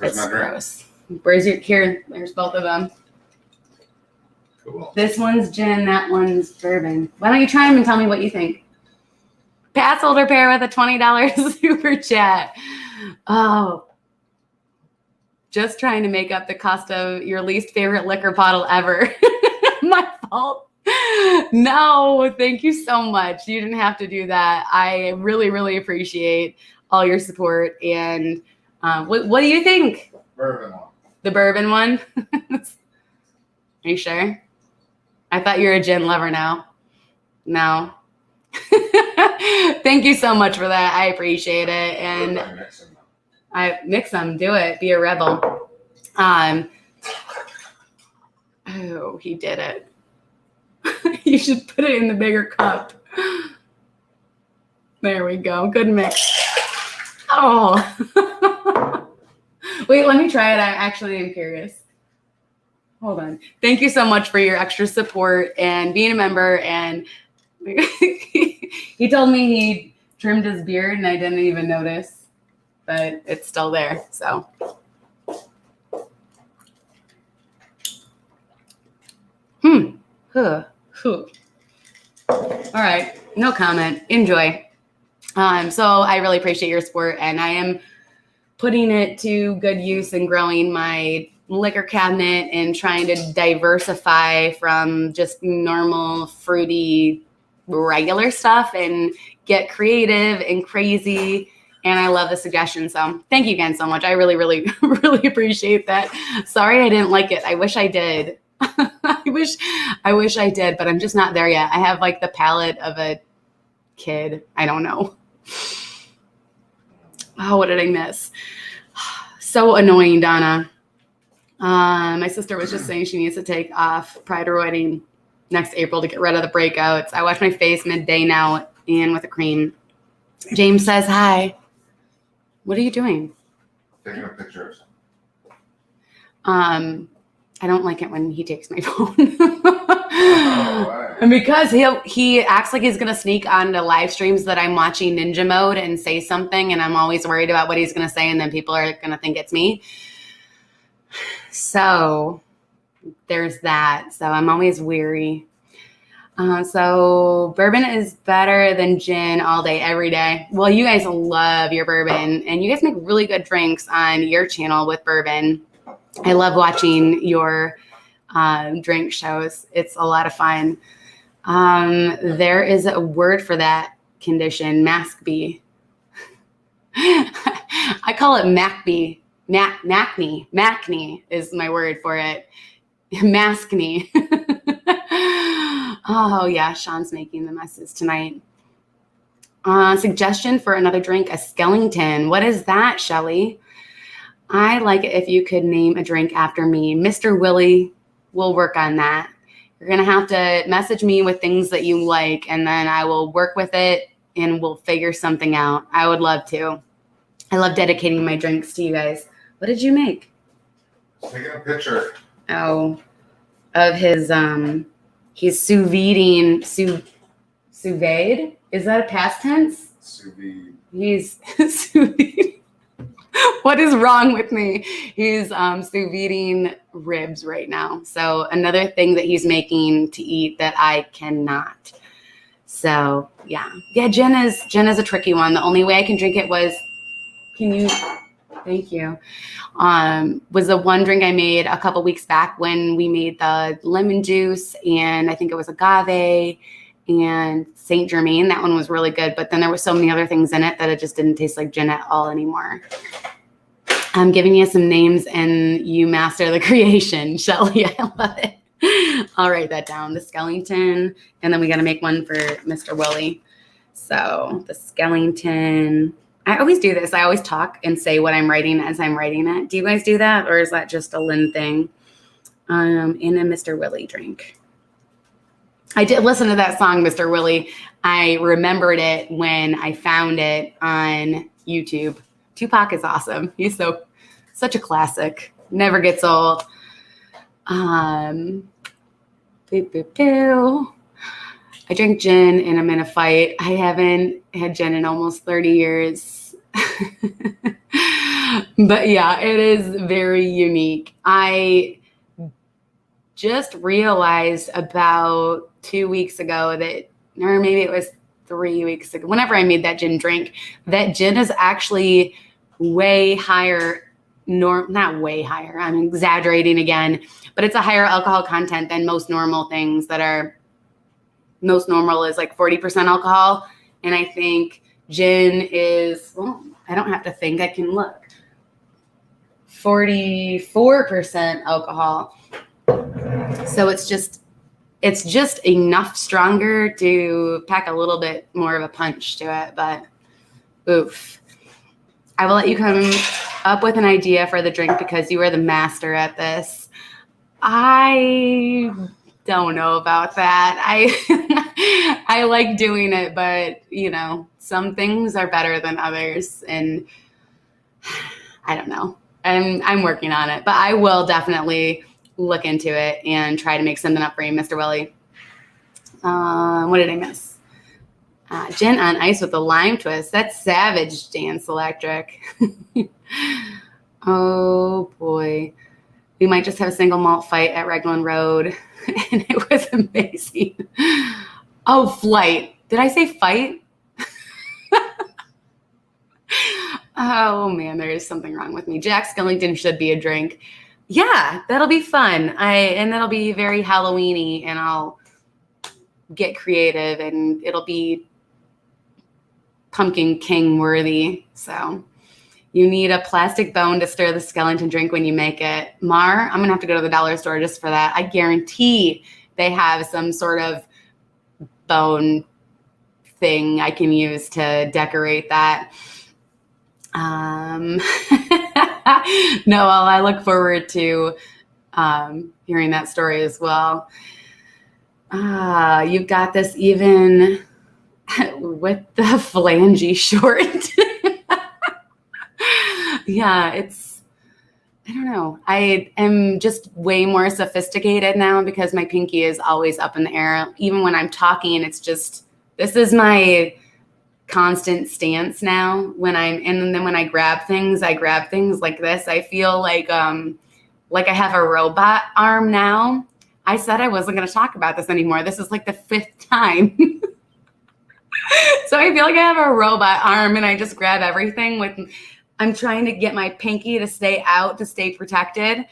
it's gross. Where's your, here, there's both of them. Cool. This one's gin, that one's bourbon. Why don't you try them and tell me what you think? Passholder pair with a $20 super chat. Oh. Just trying to make up the cost of your least favorite liquor bottle ever. My fault. No, thank you so much. You didn't have to do that. I really, really appreciate all your support. And what do you think? Bourbon one. The bourbon one? Are you sure? I thought you were a gin lover now. No. Thank you so much for that. I appreciate it. And I mix them, do it, be a rebel. Oh, he did it. You should put it in the bigger cup. There we go. Good mix. Oh. Wait, let me try it. I actually am curious. Hold on. Thank you so much for your extra support and being a member. And he told me he trimmed his beard and I didn't even notice, but it's still there. So. Huh. All right. No comment. Enjoy. So I really appreciate your support, and I am putting it to good use in growing my liquor cabinet and trying to diversify from just normal fruity regular stuff and get creative and crazy. And I love the suggestion. So thank you again so much. I really, really, really appreciate that. Sorry I didn't like it. I wish I did. I wish I did, but I'm just not there yet. I have like the palate of a kid. I don't know. Oh, what did I miss? So annoying, Donna. My sister was just saying she needs to take off prior to wedding next April to get rid of the breakouts. I wash my face midday now and with a cream. James says hi. What are you doing? Taking a picture of something. I don't like it when he takes my phone. Oh, And because he acts like he's going to sneak onto live streams that I'm watching Ninja Mode and say something, and I'm always worried about what he's going to say, and then people are going to think it's me. So there's that. So I'm always weary. So bourbon is better than gin all day, every day. Well, you guys love your bourbon, and you guys make really good drinks on your channel with bourbon. I love watching your drink shows. It's a lot of fun. There is a word for that condition, MACB. I call it MACB. Macne is my word for it. Maskne. Oh, yeah, Sean's making the messes tonight. Suggestion for another drink, a Skellington. What is that, Shelly? I like it if you could name a drink after me. Mr. Willie, we'll work on that. You're going to have to message me with things that you like, and then I will work with it, and we'll figure something out. I would love to. I love dedicating my drinks to you guys. What did you make? Taking a picture. Oh, of his, he's sous videing, sous vide? Is that a past tense? Sous vide. He's sous vide. What is wrong with me? He's sous videing ribs right now. So another thing that he's making to eat that I cannot. So yeah. Gin is a tricky one. The only way I can drink it was, thank you. Was the one drink I made a couple weeks back when we made the lemon juice, and I think it was agave and Saint Germain. That one was really good, but then there were so many other things in it that it just didn't taste like gin at all anymore. I'm giving you some names and you master the creation, Shelly. I love it. I'll write that down. The Skellington, and then we got to make one for Mr. Willie. So the Skellington. I always do this. I always talk and say what I'm writing as I'm writing it. Do you guys do that, or is that just a Lynn thing? In a Mr. Willie drink. I did listen to that song, Mr. Willie. I remembered it when I found it on YouTube. Tupac is awesome. He's such a classic. Never gets old. Boo, boo, boo. I drink gin and I'm in a fight. I haven't had gin in almost 30 years. But yeah, it is very unique. I just realized about 2 weeks ago that, or maybe it was 3 weeks ago, whenever I made that gin drink, that gin is actually way higher, not way higher, I'm exaggerating again, but it's a higher alcohol content than most normal things that are, most normal is like 40% alcohol. And I think gin is, well, I don't have to think, I can look. 44% alcohol. So it's just enough stronger to pack a little bit more of a punch to it, but oof. I will let you come up with an idea for the drink because you are the master at this. I don't know about that. I like doing it, but you know, some things are better than others, and I don't know. I'm working on it, but I will definitely look into it and try to make something up for you, Mr. Willie. What did I miss? Gin on ice with a lime twist. That's savage, Dance Electric. Oh boy. We might just have a single malt fight at Raglan Road. And it was amazing. Oh, flight. Did I say fight? Oh man, there is something wrong with me. Jack Skellington should be a drink. Yeah, that'll be fun. And that'll be very Halloween-y, and I'll get creative, and it'll be Pumpkin King worthy. So you need a plastic bone to stir the skeleton drink when you make it. Mar, I'm gonna have to go to the dollar store just for that. I guarantee they have some sort of bone thing I can use to decorate that. Noel, I look forward to hearing that story as well. You've got this even with the phalange short. Yeah, I don't know. I am just way more sophisticated now because my pinky is always up in the air. Even when I'm talking, it's just, this is my constant stance now. And then when I grab things like this. I feel like I have a robot arm now. I said I wasn't going to talk about this anymore. This is like the 5th time. So I feel like I have a robot arm and I just grab everything I'm trying to get my pinky to stay out, to stay protected.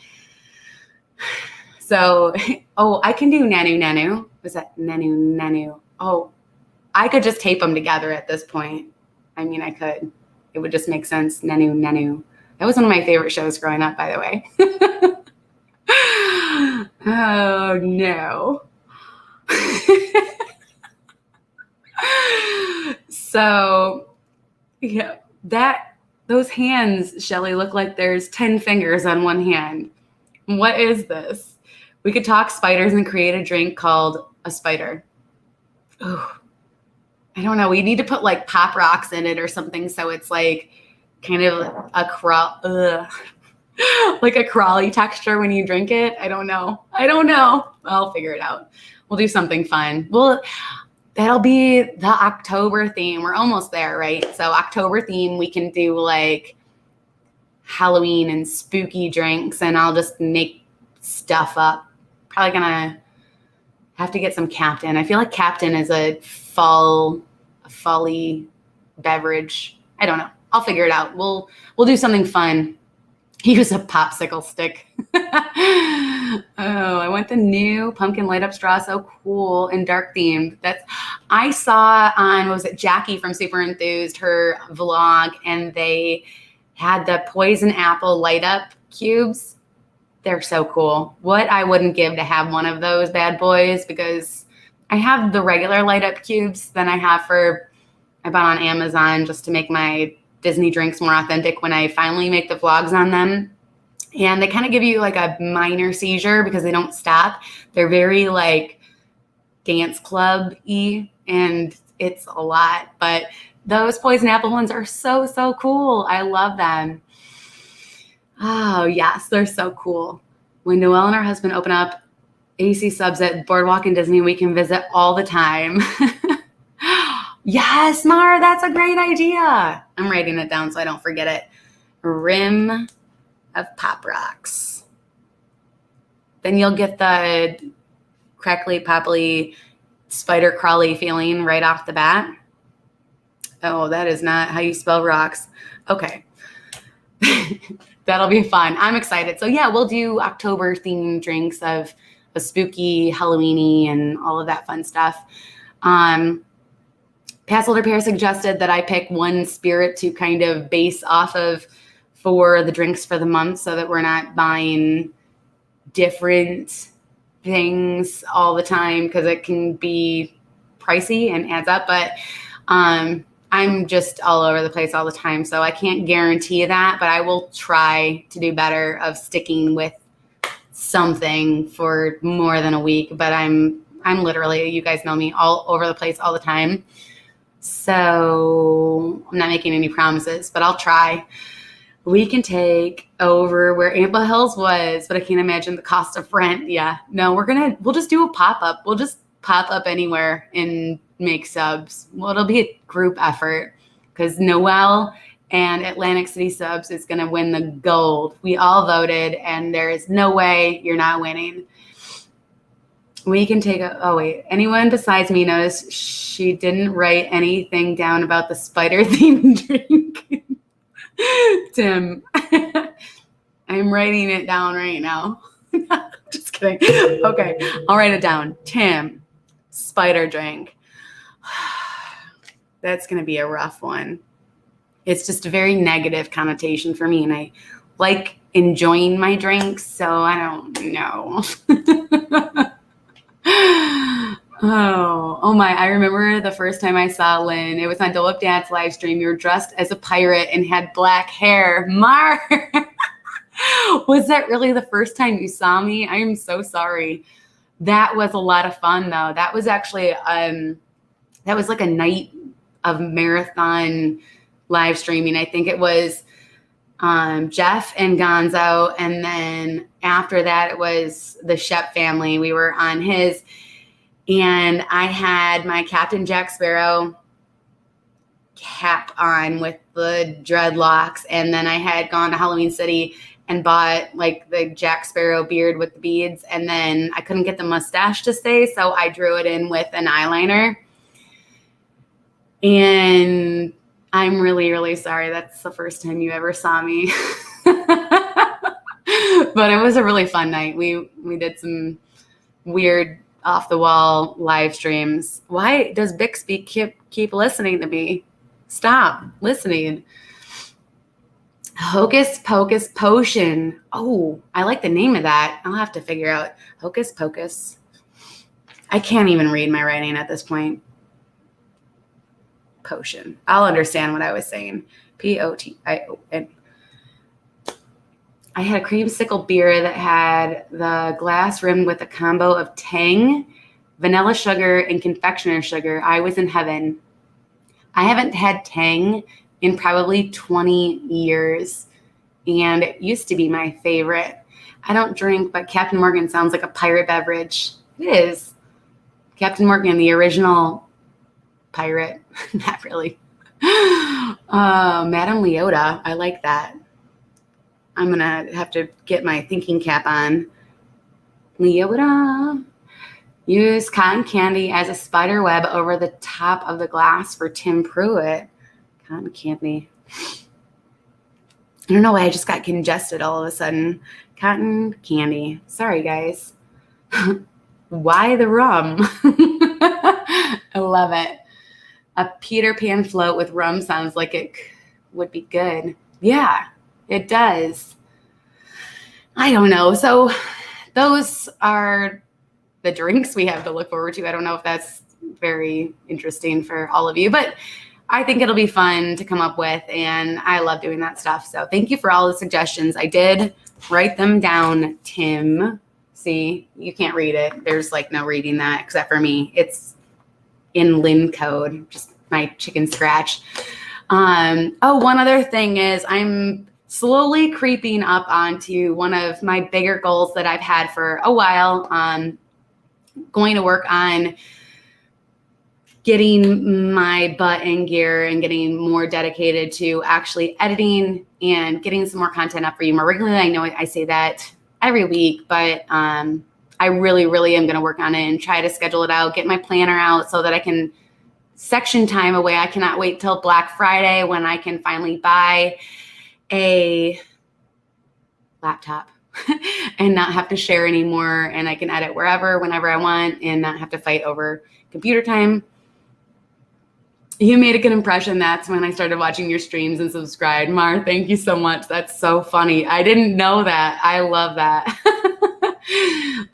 So, I can do nanu. Was that nanu? Oh, I could just tape them together at this point. I mean, I could. It would just make sense. Nanu. That was one of my favorite shows growing up, by the way. Oh, no. So, yeah, those hands, Shelly, look like there's 10 fingers on one hand. What is this? We could talk spiders and create a drink called a spider. Ooh, I don't know. We need to put like pop rocks in it or something so it's like kind of like a crawly texture when you drink it. I don't know. I'll figure it out. We'll do something fun. That'll be the October theme. We're almost there, right? So October theme, we can do like Halloween and spooky drinks, and I'll just make stuff up. Probably gonna have to get some Captain. I feel like Captain is a fall-y beverage. I don't know. I'll figure it out. We'll do something fun. Use a popsicle stick. Oh, I want the new pumpkin light up straw. So cool and dark themed. I saw on, what was it, Jackie from Super Enthused, her vlog, and they had the poison apple light up cubes. They're so cool. What I wouldn't give to have one of those bad boys, because I have the regular light up cubes than I bought on Amazon just to make my Disney drinks more authentic when I finally make the vlogs on them. And they kind of give you like a minor seizure because they don't stop. They're very like dance club-y, and it's a lot. But those poison apple ones are so, so cool. I love them. Oh, yes, they're so cool. When Noelle and her husband open up AC subs at Boardwalk and Disney, we can visit all the time. Yes, Mara, that's a great idea. I'm writing it down so I don't forget it. Rim of Pop Rocks. Then you'll get the crackly, popply, spider crawly feeling right off the bat. Oh, that is not how you spell rocks. Okay. That'll be fun. I'm excited. So yeah, we'll do October themed drinks of a spooky, Halloween-y, and all of that fun stuff. Passholder Pair suggested that I pick one spirit to kind of base off of for the drinks for the month so that we're not buying different things all the time because it can be pricey and adds up. But I'm just all over the place all the time, so I can't guarantee that, but I will try to do better of sticking with something for more than a week, but I'm literally, you guys know me, all over the place all the time. So I'm not making any promises, but I'll try. We can take over where Ample Hills was, but I can't imagine the cost of rent. Yeah, no, we'll just do a pop-up. We'll just pop up anywhere and make subs. Well, it'll be a group effort because Noel and Atlantic City Subs is going to win the gold. We all voted, and there is no way you're not winning. We can take oh wait, anyone besides me noticed she didn't write anything down about the spider-themed drink? Tim, I'm writing it down right now. Just kidding. Okay, I'll write it down. Tim, spider drink. That's going to be a rough one. It's just a very negative connotation for me, and I like enjoying my drinks, so I don't know. Oh my, I remember the first time I saw Lynn. It was on Dole Whip Dad's live stream. You were dressed as a pirate and had black hair. Mar, was that really the first time you saw me? I am so sorry. That was a lot of fun, though. That was actually, that was like a night of marathon live streaming. I think it was Jeff and Gonzo, and then after that it was the Sept family. We were on his, and I had my Captain Jack Sparrow cap on with the dreadlocks, and then I had gone to Halloween City and bought like the Jack Sparrow beard with the beads, and then I couldn't get the mustache to stay, so I drew it in with an eyeliner. And I'm really, really sorry. That's the first time you ever saw me. But it was a really fun night. We did some weird off-the-wall live streams. Why does Bixby keep listening to me? Stop listening. Hocus Pocus Potion. Oh, I like the name of that. I'll have to figure out. Hocus Pocus. I can't even read my writing at this point. Potion. I'll understand what I was saying. Potion. I had a creamsicle beer that had the glass rimmed with a combo of Tang, vanilla sugar, and confectioner sugar. I was in heaven. I haven't had Tang in probably 20 years, and it used to be my favorite. I don't drink, but Captain Morgan sounds like a pirate beverage. It is. Captain Morgan, the original pirate. Not really. Madame Leota. I like that. I'm going to have to get my thinking cap on. Leota. Use cotton candy as a spider web over the top of the glass for Tim Pruitt. Cotton candy. I don't know why I just got congested all of a sudden. Cotton candy. Sorry, guys. Why the rum? I love it. A Peter Pan float with rum sounds like it would be good. Yeah, it does. I don't know. So those are the drinks we have to look forward to. I don't know if that's very interesting for all of you, but I think it'll be fun to come up with, and I love doing that stuff. So thank you for all the suggestions. I did write them down, Tim. See, you can't read it. There's like no reading that except for me. It's in Lynn code, just my chicken scratch. Oh, one other thing is I'm slowly creeping up onto one of my bigger goals that I've had for a while. Going to work on getting my butt in gear and getting more dedicated to actually editing and getting some more content up for you more regularly. I know I say that every week, but I really, really am going to work on it and try to schedule it out, get my planner out so that I can section time away. I cannot wait till Black Friday when I can finally buy a laptop and not have to share anymore, and I can edit wherever, whenever I want, and not have to fight over computer time. You made a good impression. That's when I started watching your streams and subscribed. Mar, thank you so much. That's so funny. I didn't know that. I love that.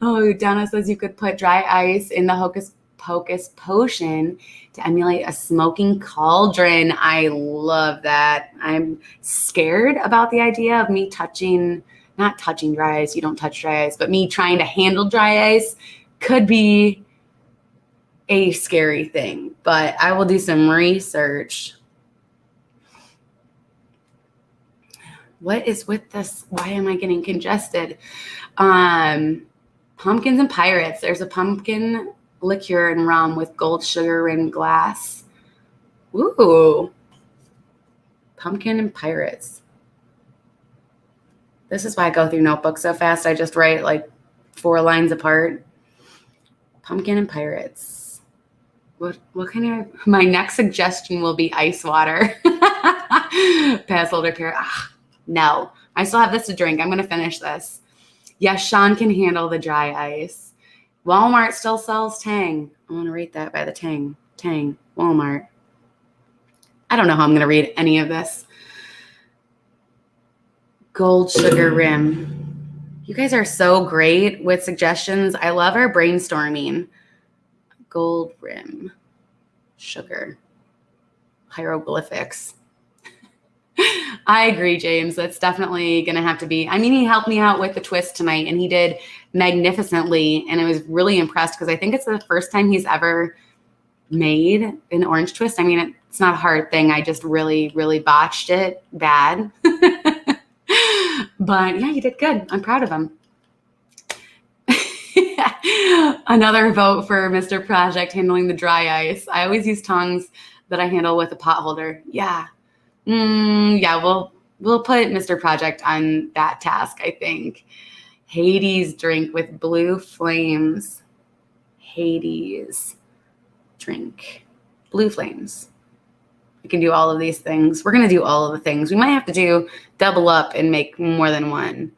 Oh, Donna says you could put dry ice in the Hocus Pocus potion to emulate a smoking cauldron. I love that. I'm scared about the idea of me touching, not touching dry ice. You don't touch dry ice, but me trying to handle dry ice could be a scary thing, but I will do some research. What is with this? Why am I getting congested? Pumpkins and Pirates. There's a pumpkin liqueur and rum with gold sugar in glass. Ooh. Pumpkin and Pirates. This is why I go through notebooks so fast. I just write like 4 lines apart. Pumpkin and Pirates. What kind of, my next suggestion will be ice water. Passholder pair. No, I still have this to drink. I'm going to finish this. Yes, Sean can handle the dry ice. Walmart still sells Tang. I want to rate that by the Tang. Tang, Walmart. I don't know how I'm going to read any of this. Gold sugar rim. You guys are so great with suggestions. I love our brainstorming. Gold rim. Sugar. Hieroglyphics. I agree, James. That's definitely going to have to be. I mean, he helped me out with the twist tonight, and he did magnificently. And I was really impressed because I think it's the first time he's ever made an orange twist. I mean, it's not a hard thing. I just really, really botched it bad. But yeah, he did good. I'm proud of him. Another vote for Mr. Project handling the dry ice. I always use tongs that I handle with a pot holder. Yeah. Yeah, we'll put Mr. Project on that task, I think. Hades drink with blue flames. Hades drink. Blue flames. We can do all of these things. We're going to do all of the things. We might have to do double up and make more than one.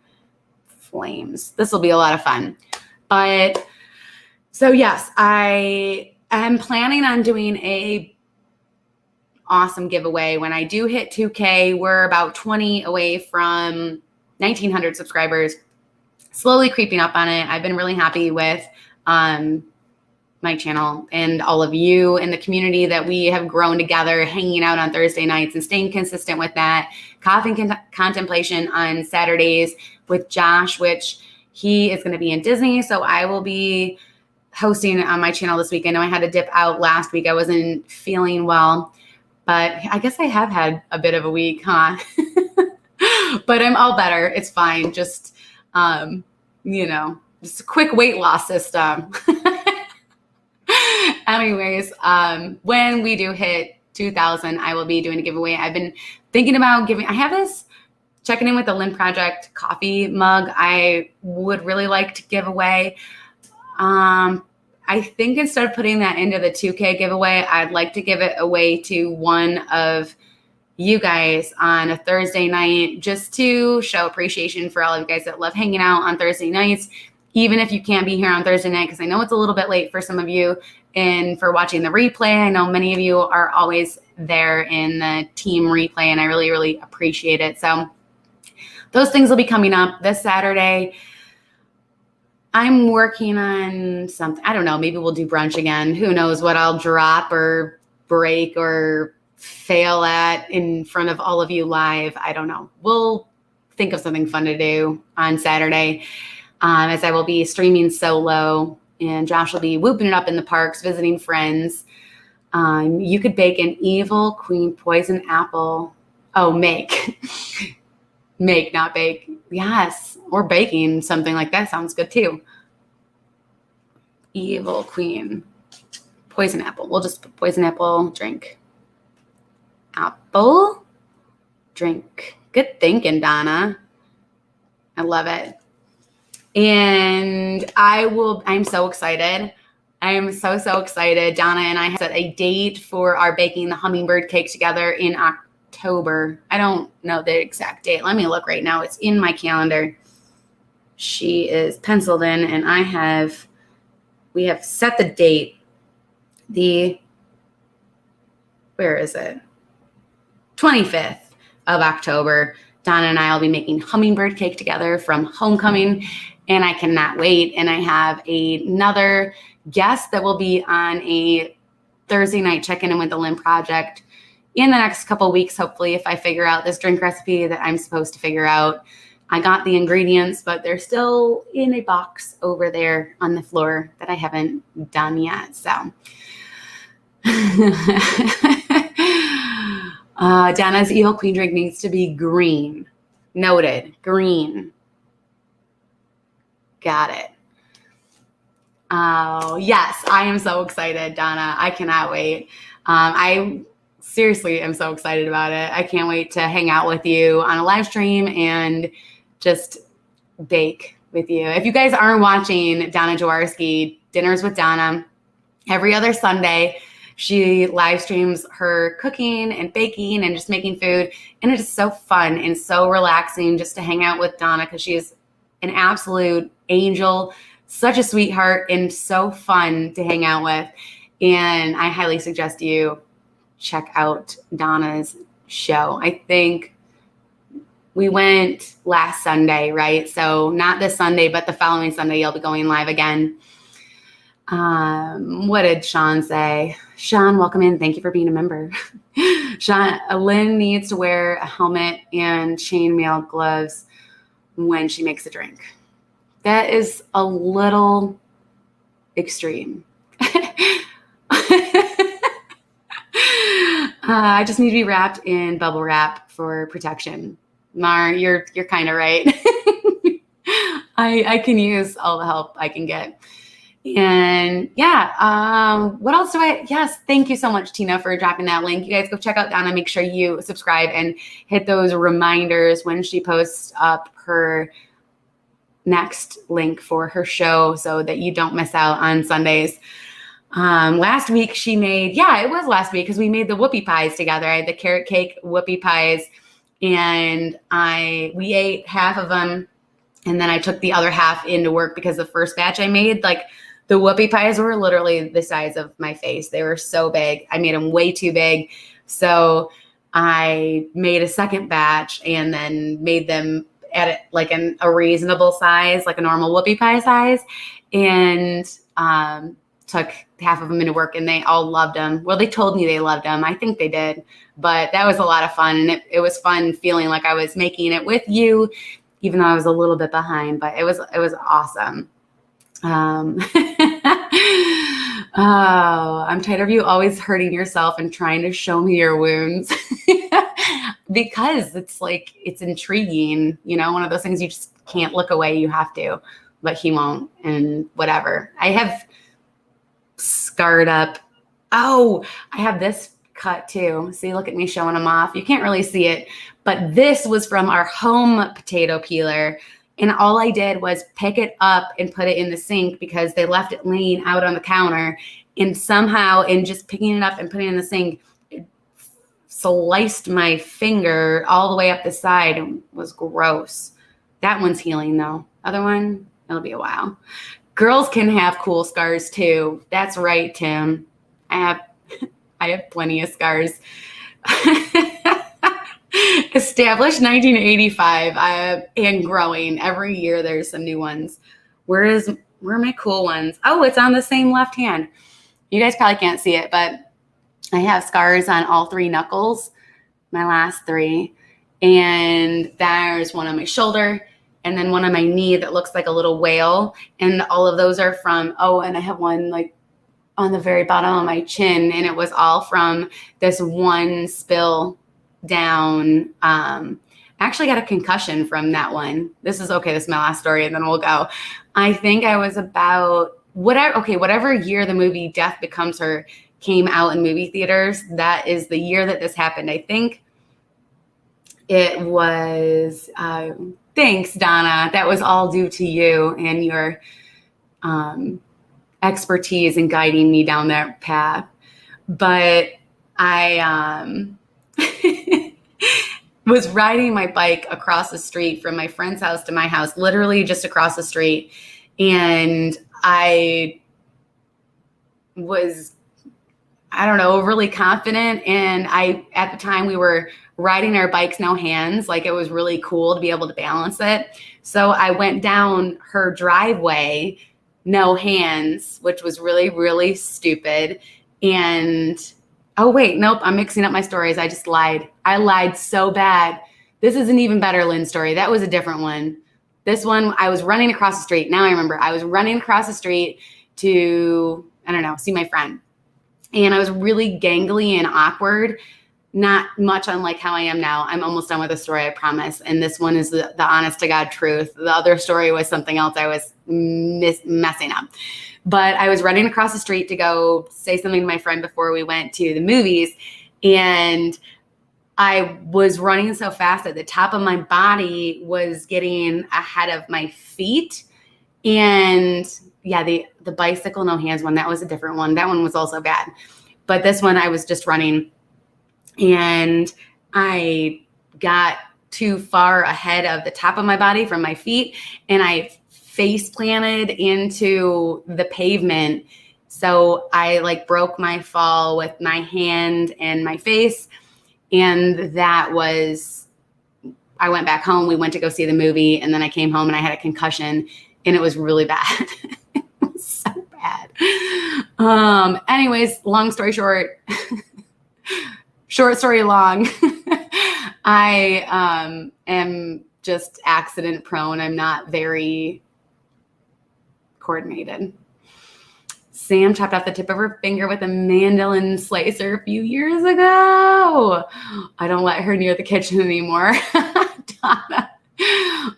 Flames. This will be a lot of fun. But so yes, I am planning on doing a awesome giveaway. When I do hit 2K, we're about 20 away from 1,900 subscribers. Slowly creeping up on it. I've been really happy with my channel and all of you in the community that we have grown together, hanging out on Thursday nights and staying consistent with that. Coffee contemplation on Saturdays with Josh, which he is going to be in Disney. So I will be hosting on my channel this week. I know I had to dip out last week. I wasn't feeling well, but I guess I have had a bit of a week, huh? But I'm all better. It's fine. Just, just a quick weight loss system. Anyways, when we do hit 2,000, I will be doing a giveaway. I've been thinking about I have this Checking In with the Lynn Project coffee mug I would really like to give away. I think instead of putting that into the 2K giveaway, I'd like to give it away to one of you guys on a Thursday night, just to show appreciation for all of you guys that love hanging out on Thursday nights, even if you can't be here on Thursday night, because I know it's a little bit late for some of you. And for watching the replay, I know many of you are always there in the team replay, and I really, really appreciate it. So those things will be coming up this Saturday. I'm working on something. I don't know. Maybe we'll do brunch again. Who knows what I'll drop or break or fail at in front of all of you live. I don't know. We'll think of something fun to do on Saturday, as I will be streaming solo, and Josh will be whooping it up in the parks, visiting friends. You could bake an evil queen poison apple. Oh, make. Make, not bake. Yes. Or baking, something like that sounds good too. Evil queen. Poison apple. We'll just put poison apple drink. Apple drink. Good thinking, Donna. I love it. And I'm so excited. I am so excited. Donna and I set a date for our baking the hummingbird cake together in October. I don't know the exact date. Let me look right now. It's in my calendar. She is penciled in, and we have set the date. Where is it? 25th of October. Donna and I will be making hummingbird cake together from Homecoming, and I cannot wait. And I have another guest that will be on a Thursday night Checkin' In with the Lynn Project in the next couple of weeks, hopefully, if I figure out this drink recipe that I'm supposed to figure out. I got the ingredients, but they're still in a box over there on the floor that I haven't done yet. So Donna's Evil Queen drink needs to be green. Noted. Green. Got it. Oh, yes. I am so excited, Donna. I cannot wait. I seriously am so excited about it. I can't wait to hang out with you on a live stream and just bake with you. If you guys aren't watching Donna Jaworski, Dinners with Donna, every other Sunday, she live streams her cooking and baking and just making food. And it is so fun and so relaxing just to hang out with Donna because she is an absolute angel, such a sweetheart, and so fun to hang out with. And I highly suggest you check out Donna's show. I think we went last Sunday, right? So not this Sunday, but the following Sunday, you'll be going live again. What did Sean say? Sean, welcome in. Thank you for being a member. Sean, Lynn needs to wear a helmet and chainmail gloves when she makes a drink. That is a little extreme. I just need to be wrapped in bubble wrap for protection. Mar, you're kind of right. I can use all the help I can get. And yeah, what else do I? Yes, thank you so much, Tina, for dropping that link. You guys go check out Donna. Make sure you subscribe and hit those reminders when she posts up her next link for her show so that you don't miss out on Sundays. Last week she made, it was last week because we made the whoopie pies together. I had the carrot cake whoopie pies and we ate half of them. And then I took the other half into work because the first batch I made, like the whoopie pies were literally the size of my face. They were so big. I made them way too big. So I made a second batch and then made them at like a reasonable size, like a normal whoopie pie size. And took half of them into work and they all loved them. Well, they told me they loved them. I think they did, but that was a lot of fun. And it was fun feeling like I was making it with you, even though I was a little bit behind, but it was awesome. Oh, I'm tired of you always hurting yourself and trying to show me your wounds because it's intriguing, one of those things you just can't look away. You have to, but he won't and whatever. I have scarred up. Oh, I have this cut too. See, look at me showing them off. You can't really see it, but this was from our home potato peeler. And all I did was pick it up and put it in the sink because they left it laying out on the counter. And somehow in just picking it up and putting it in the sink, it sliced my finger all the way up the side and was gross. That one's healing though. Other one, it'll be a while. Girls can have cool scars too. That's right, Tim. I have plenty of scars. Established 1985 and growing. Every year there's some new ones. Where are my cool ones? Oh, it's on the same left hand. You guys probably can't see it, but I have scars on all three knuckles, my last three. And there's one on my shoulder and then one on my knee that looks like a little whale. And all of those are from, and I have one like on the very bottom of my chin. And it was all from this one spill down. I actually got a concussion from that one. This is my last story and then we'll go. I think I was about whatever year the movie Death Becomes Her came out in movie theaters. That is the year that this happened. I think it was, thanks, Donna. That was all due to you and your expertise in guiding me down that path. But I was riding my bike across the street from my friend's house to my house, literally just across the street. And I was, overly confident. And at the time we were riding our bikes, no hands. Like it was really cool to be able to balance it. So I went down her driveway, no hands, which was really, really stupid. And oh, wait, nope. I'm mixing up my stories. I just lied. I lied so bad This is an even better Lynn story. That was a different one. This one, I was running across the street. Now I remember. I was running across the street to, I don't know, see my friend. And I was really gangly and awkward, not much unlike how I am now. I'm almost done with the story, I promise. And this one is the honest to God truth. The other story was something else I was messing up. But I was running across the street to go say something to my friend before we went to the movies. And I was running so fast that the top of my body was getting ahead of my feet. And yeah, the bicycle no hands one, that was a different one. That one was also bad. But this one, I was just running and I got too far ahead of the top of my body from my feet, and I face planted into the pavement. So I like broke my fall with my hand and my face. And that was, I went back home. We went to go see the movie, and then I came home and I had a concussion, and it was really bad. It was so bad. Anyways, long story short, short story long, I am just accident prone. I'm not very coordinated. Sam chopped off the tip of her finger with a mandolin slicer a few years ago. I don't let her near the kitchen anymore. Donna.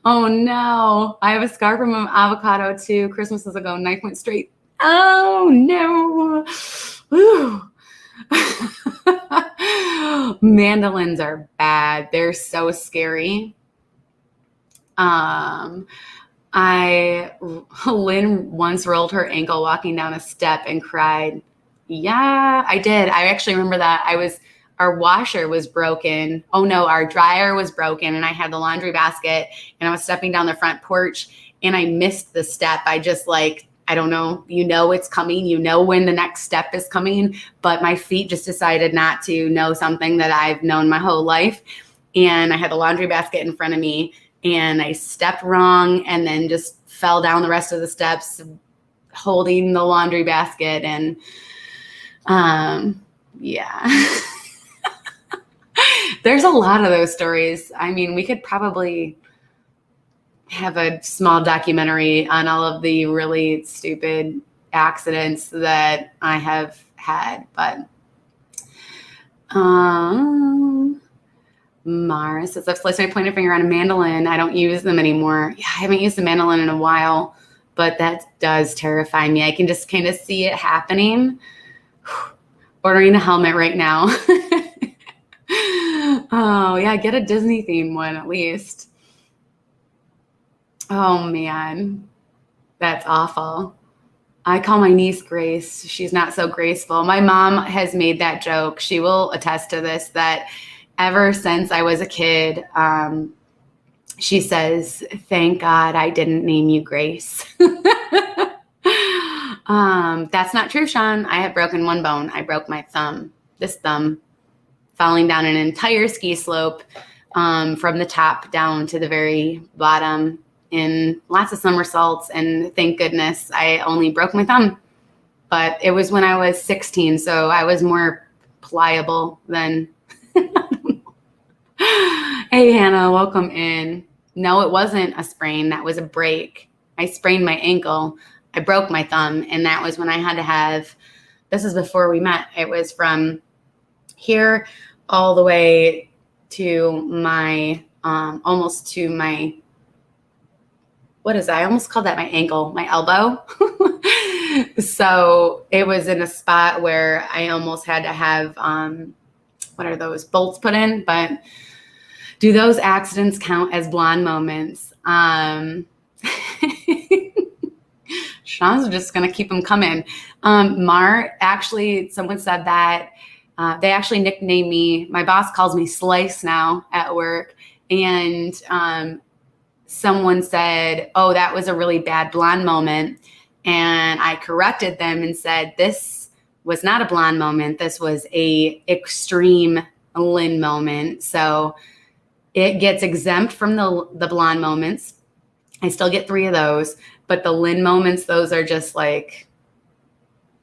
Oh no. I have a scar from an avocado too. Christmases ago, knife went straight. Oh no. Woo. Mandolins are bad. They're so scary. Lynn once rolled her ankle walking down a step and cried. Yeah, I did. I actually remember that. Our washer was broken. Oh no, our dryer was broken, and I had the laundry basket, and I was stepping down the front porch, and I missed the step. I just I don't know, it's coming, when the next step is coming, but my feet just decided not to know something that I've known my whole life. And I had the laundry basket in front of me, and I stepped wrong and then just fell down the rest of the steps holding the laundry basket. And yeah, there's a lot of those stories. I mean, we could probably have a small documentary on all of the really stupid accidents that I have had, but Mara says, I've sliced my pointer finger on a mandolin. I don't use them anymore. Yeah, I haven't used the mandolin in a while, but that does terrify me. I can just kind of see it happening. Ordering a helmet right now. Oh yeah, get a Disney theme one at least. Oh man, that's awful. I call my niece Grace. She's not so graceful. My mom has made that joke. She will attest to this, that ever since I was a kid, she says, thank God I didn't name you Grace. That's not true, Sean. I have broken one bone. I broke my thumb, this thumb, falling down an entire ski slope from the top down to the very bottom in lots of somersaults. And thank goodness I only broke my thumb. But it was when I was 16, so I was more pliable than... Hey, Hannah, welcome in. No, it wasn't a sprain. That was a break. I sprained my ankle. I broke my thumb, and that was when I had to have, this is before we met. It was from here all the way to my, almost to my, what is that? I almost called that my ankle, my elbow. So it was in a spot where I almost had to have, what are those, bolts put in? But do those accidents count as blonde moments? Sean's just going to keep them coming. Mar, actually, someone said that they actually nicknamed me. My boss calls me Slice now at work. And someone said, oh, that was a really bad blonde moment. And I corrected them and said, this was not a blonde moment. This was a extreme Lynn moment. So it gets exempt from the blonde moments. I still get 3 of those, but the Lynn moments, those are just like,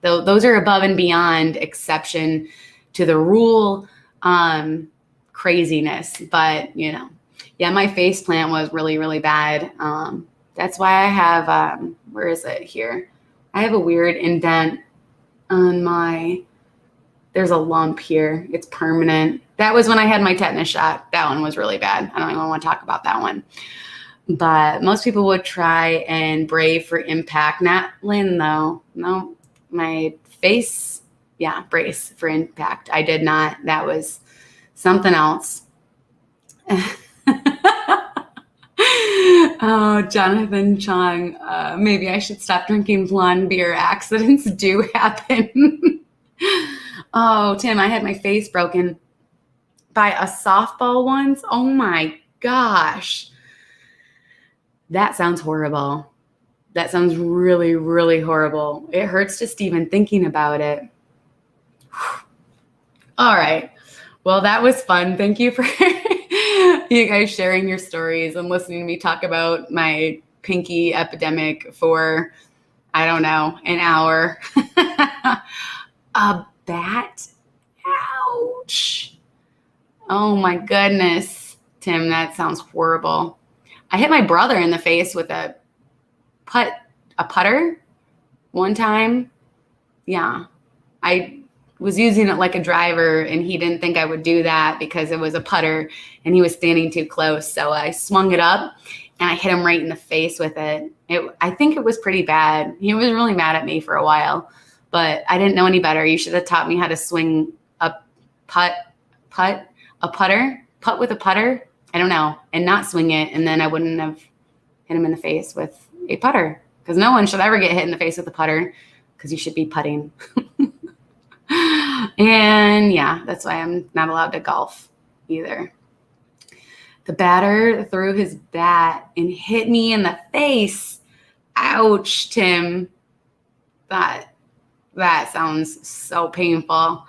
those are above and beyond exception to the rule, craziness. But, Yeah, my face plant was really, really bad. That's why I have, where is it here? I have a weird indent on there's a lump here. It's permanent. That was when I had my tetanus shot. That one was really bad. I don't even want to talk about that one. But most people would try and brave for impact. Not Lynn, though. No, my face, yeah, brace for impact. I did not. That was something else. Oh, Jonathan Chong, maybe I should stop drinking blonde beer. Accidents do happen. Oh, Tim, I had my face broken by a softball once. Oh my gosh. That sounds horrible. That sounds really, really horrible. It hurts just even thinking about it. All right. Well, that was fun. Thank you for you guys sharing your stories and listening to me talk about my pinky epidemic for, I don't know, an hour. A bat? Ouch. Oh my goodness. Tim, that sounds horrible. I hit my brother in the face with a putter one time. Yeah. I was using it like a driver and he didn't think I would do that because it was a putter and he was standing too close. So I swung it up and I hit him right in the face with it. I think it was pretty bad. He was really mad at me for a while, but I didn't know any better. You should have taught me how to swing a putt with a putter. I don't know, and not swing it. And then I wouldn't have hit him in the face with a putter because no one should ever get hit in the face with a putter because you should be putting. And yeah, that's why I'm not allowed to golf either. The batter threw his bat and hit me in the face. Ouch, Tim. That sounds so painful.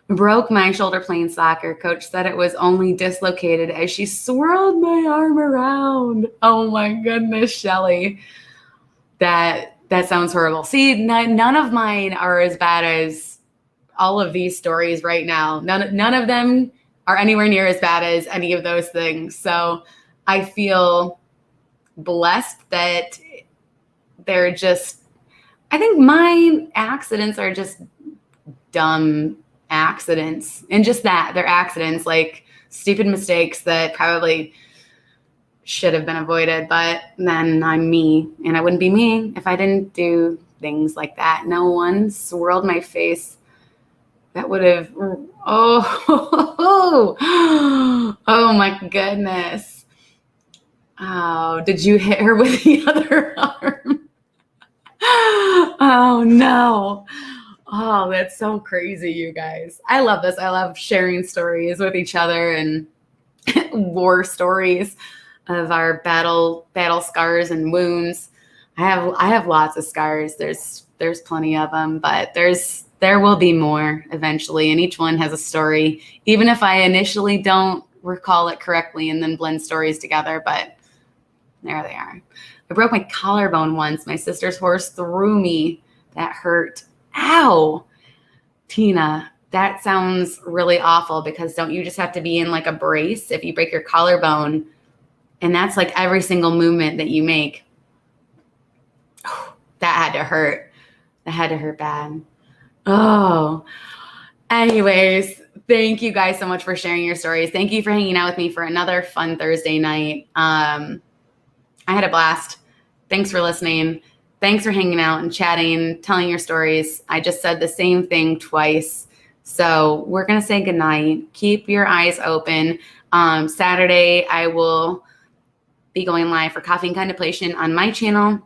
Broke my shoulder playing soccer. Coach said it was only dislocated as she swirled my arm around. Oh my goodness, Shelly. That sounds horrible. See, none of mine are as bad as all of these stories right now. None of them are anywhere near as bad as any of those things. So I feel blessed that they're just, I think my accidents are just dumb accidents. And just that, they're accidents, like stupid mistakes that probably should have been avoided. But then I'm me, and I wouldn't be me if I didn't do things like that. No one swirled my face. That would have, oh my goodness. Oh, did you hit her with the other arm? Oh no. Oh, that's so crazy, you guys. I love this. I love sharing stories with each other and war stories of our battle scars and wounds. I have lots of scars. There's plenty of them, but there will be more eventually, and each one has a story, even if I initially don't recall it correctly and then blend stories together, but there they are. I broke my collarbone once. My sister's horse threw me. That hurt. Ow. Tina, that sounds really awful because don't you just have to be in like a brace if you break your collarbone? And that's like every single movement that you make. Oh, that had to hurt. That had to hurt bad. Oh, anyways, thank you guys so much for sharing your stories. Thank you for hanging out with me for another fun Thursday night. I had a blast. Thanks for listening. Thanks for hanging out and chatting, telling your stories. I just said the same thing twice. So we're going to say goodnight. Keep your eyes open. Saturday, I will be going live for Coffee and Contemplation on my channel.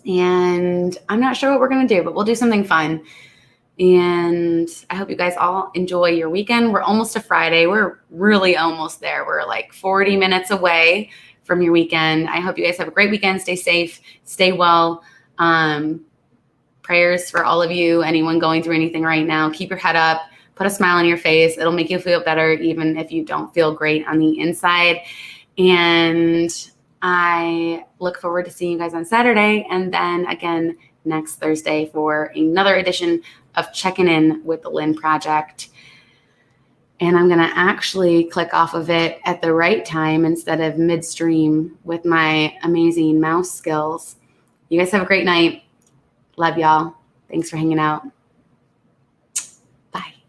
And I'm not sure what we're going to do, but we'll do something fun. And I hope you guys all enjoy your weekend. We're almost to Friday. We're really almost there. We're like 40 minutes away from your weekend. I hope you guys have a great weekend. Stay safe, stay well. Prayers for all of you, anyone going through anything right now. Keep your head up, put a smile on your face. It'll make you feel better even if you don't feel great on the inside. And I look forward to seeing you guys on Saturday and then again next Thursday for another edition of Checking In with the Lynn Project. And I'm going to actually click off of it at the right time instead of midstream with my amazing mouse skills. You guys have a great night. Love y'all. Thanks for hanging out.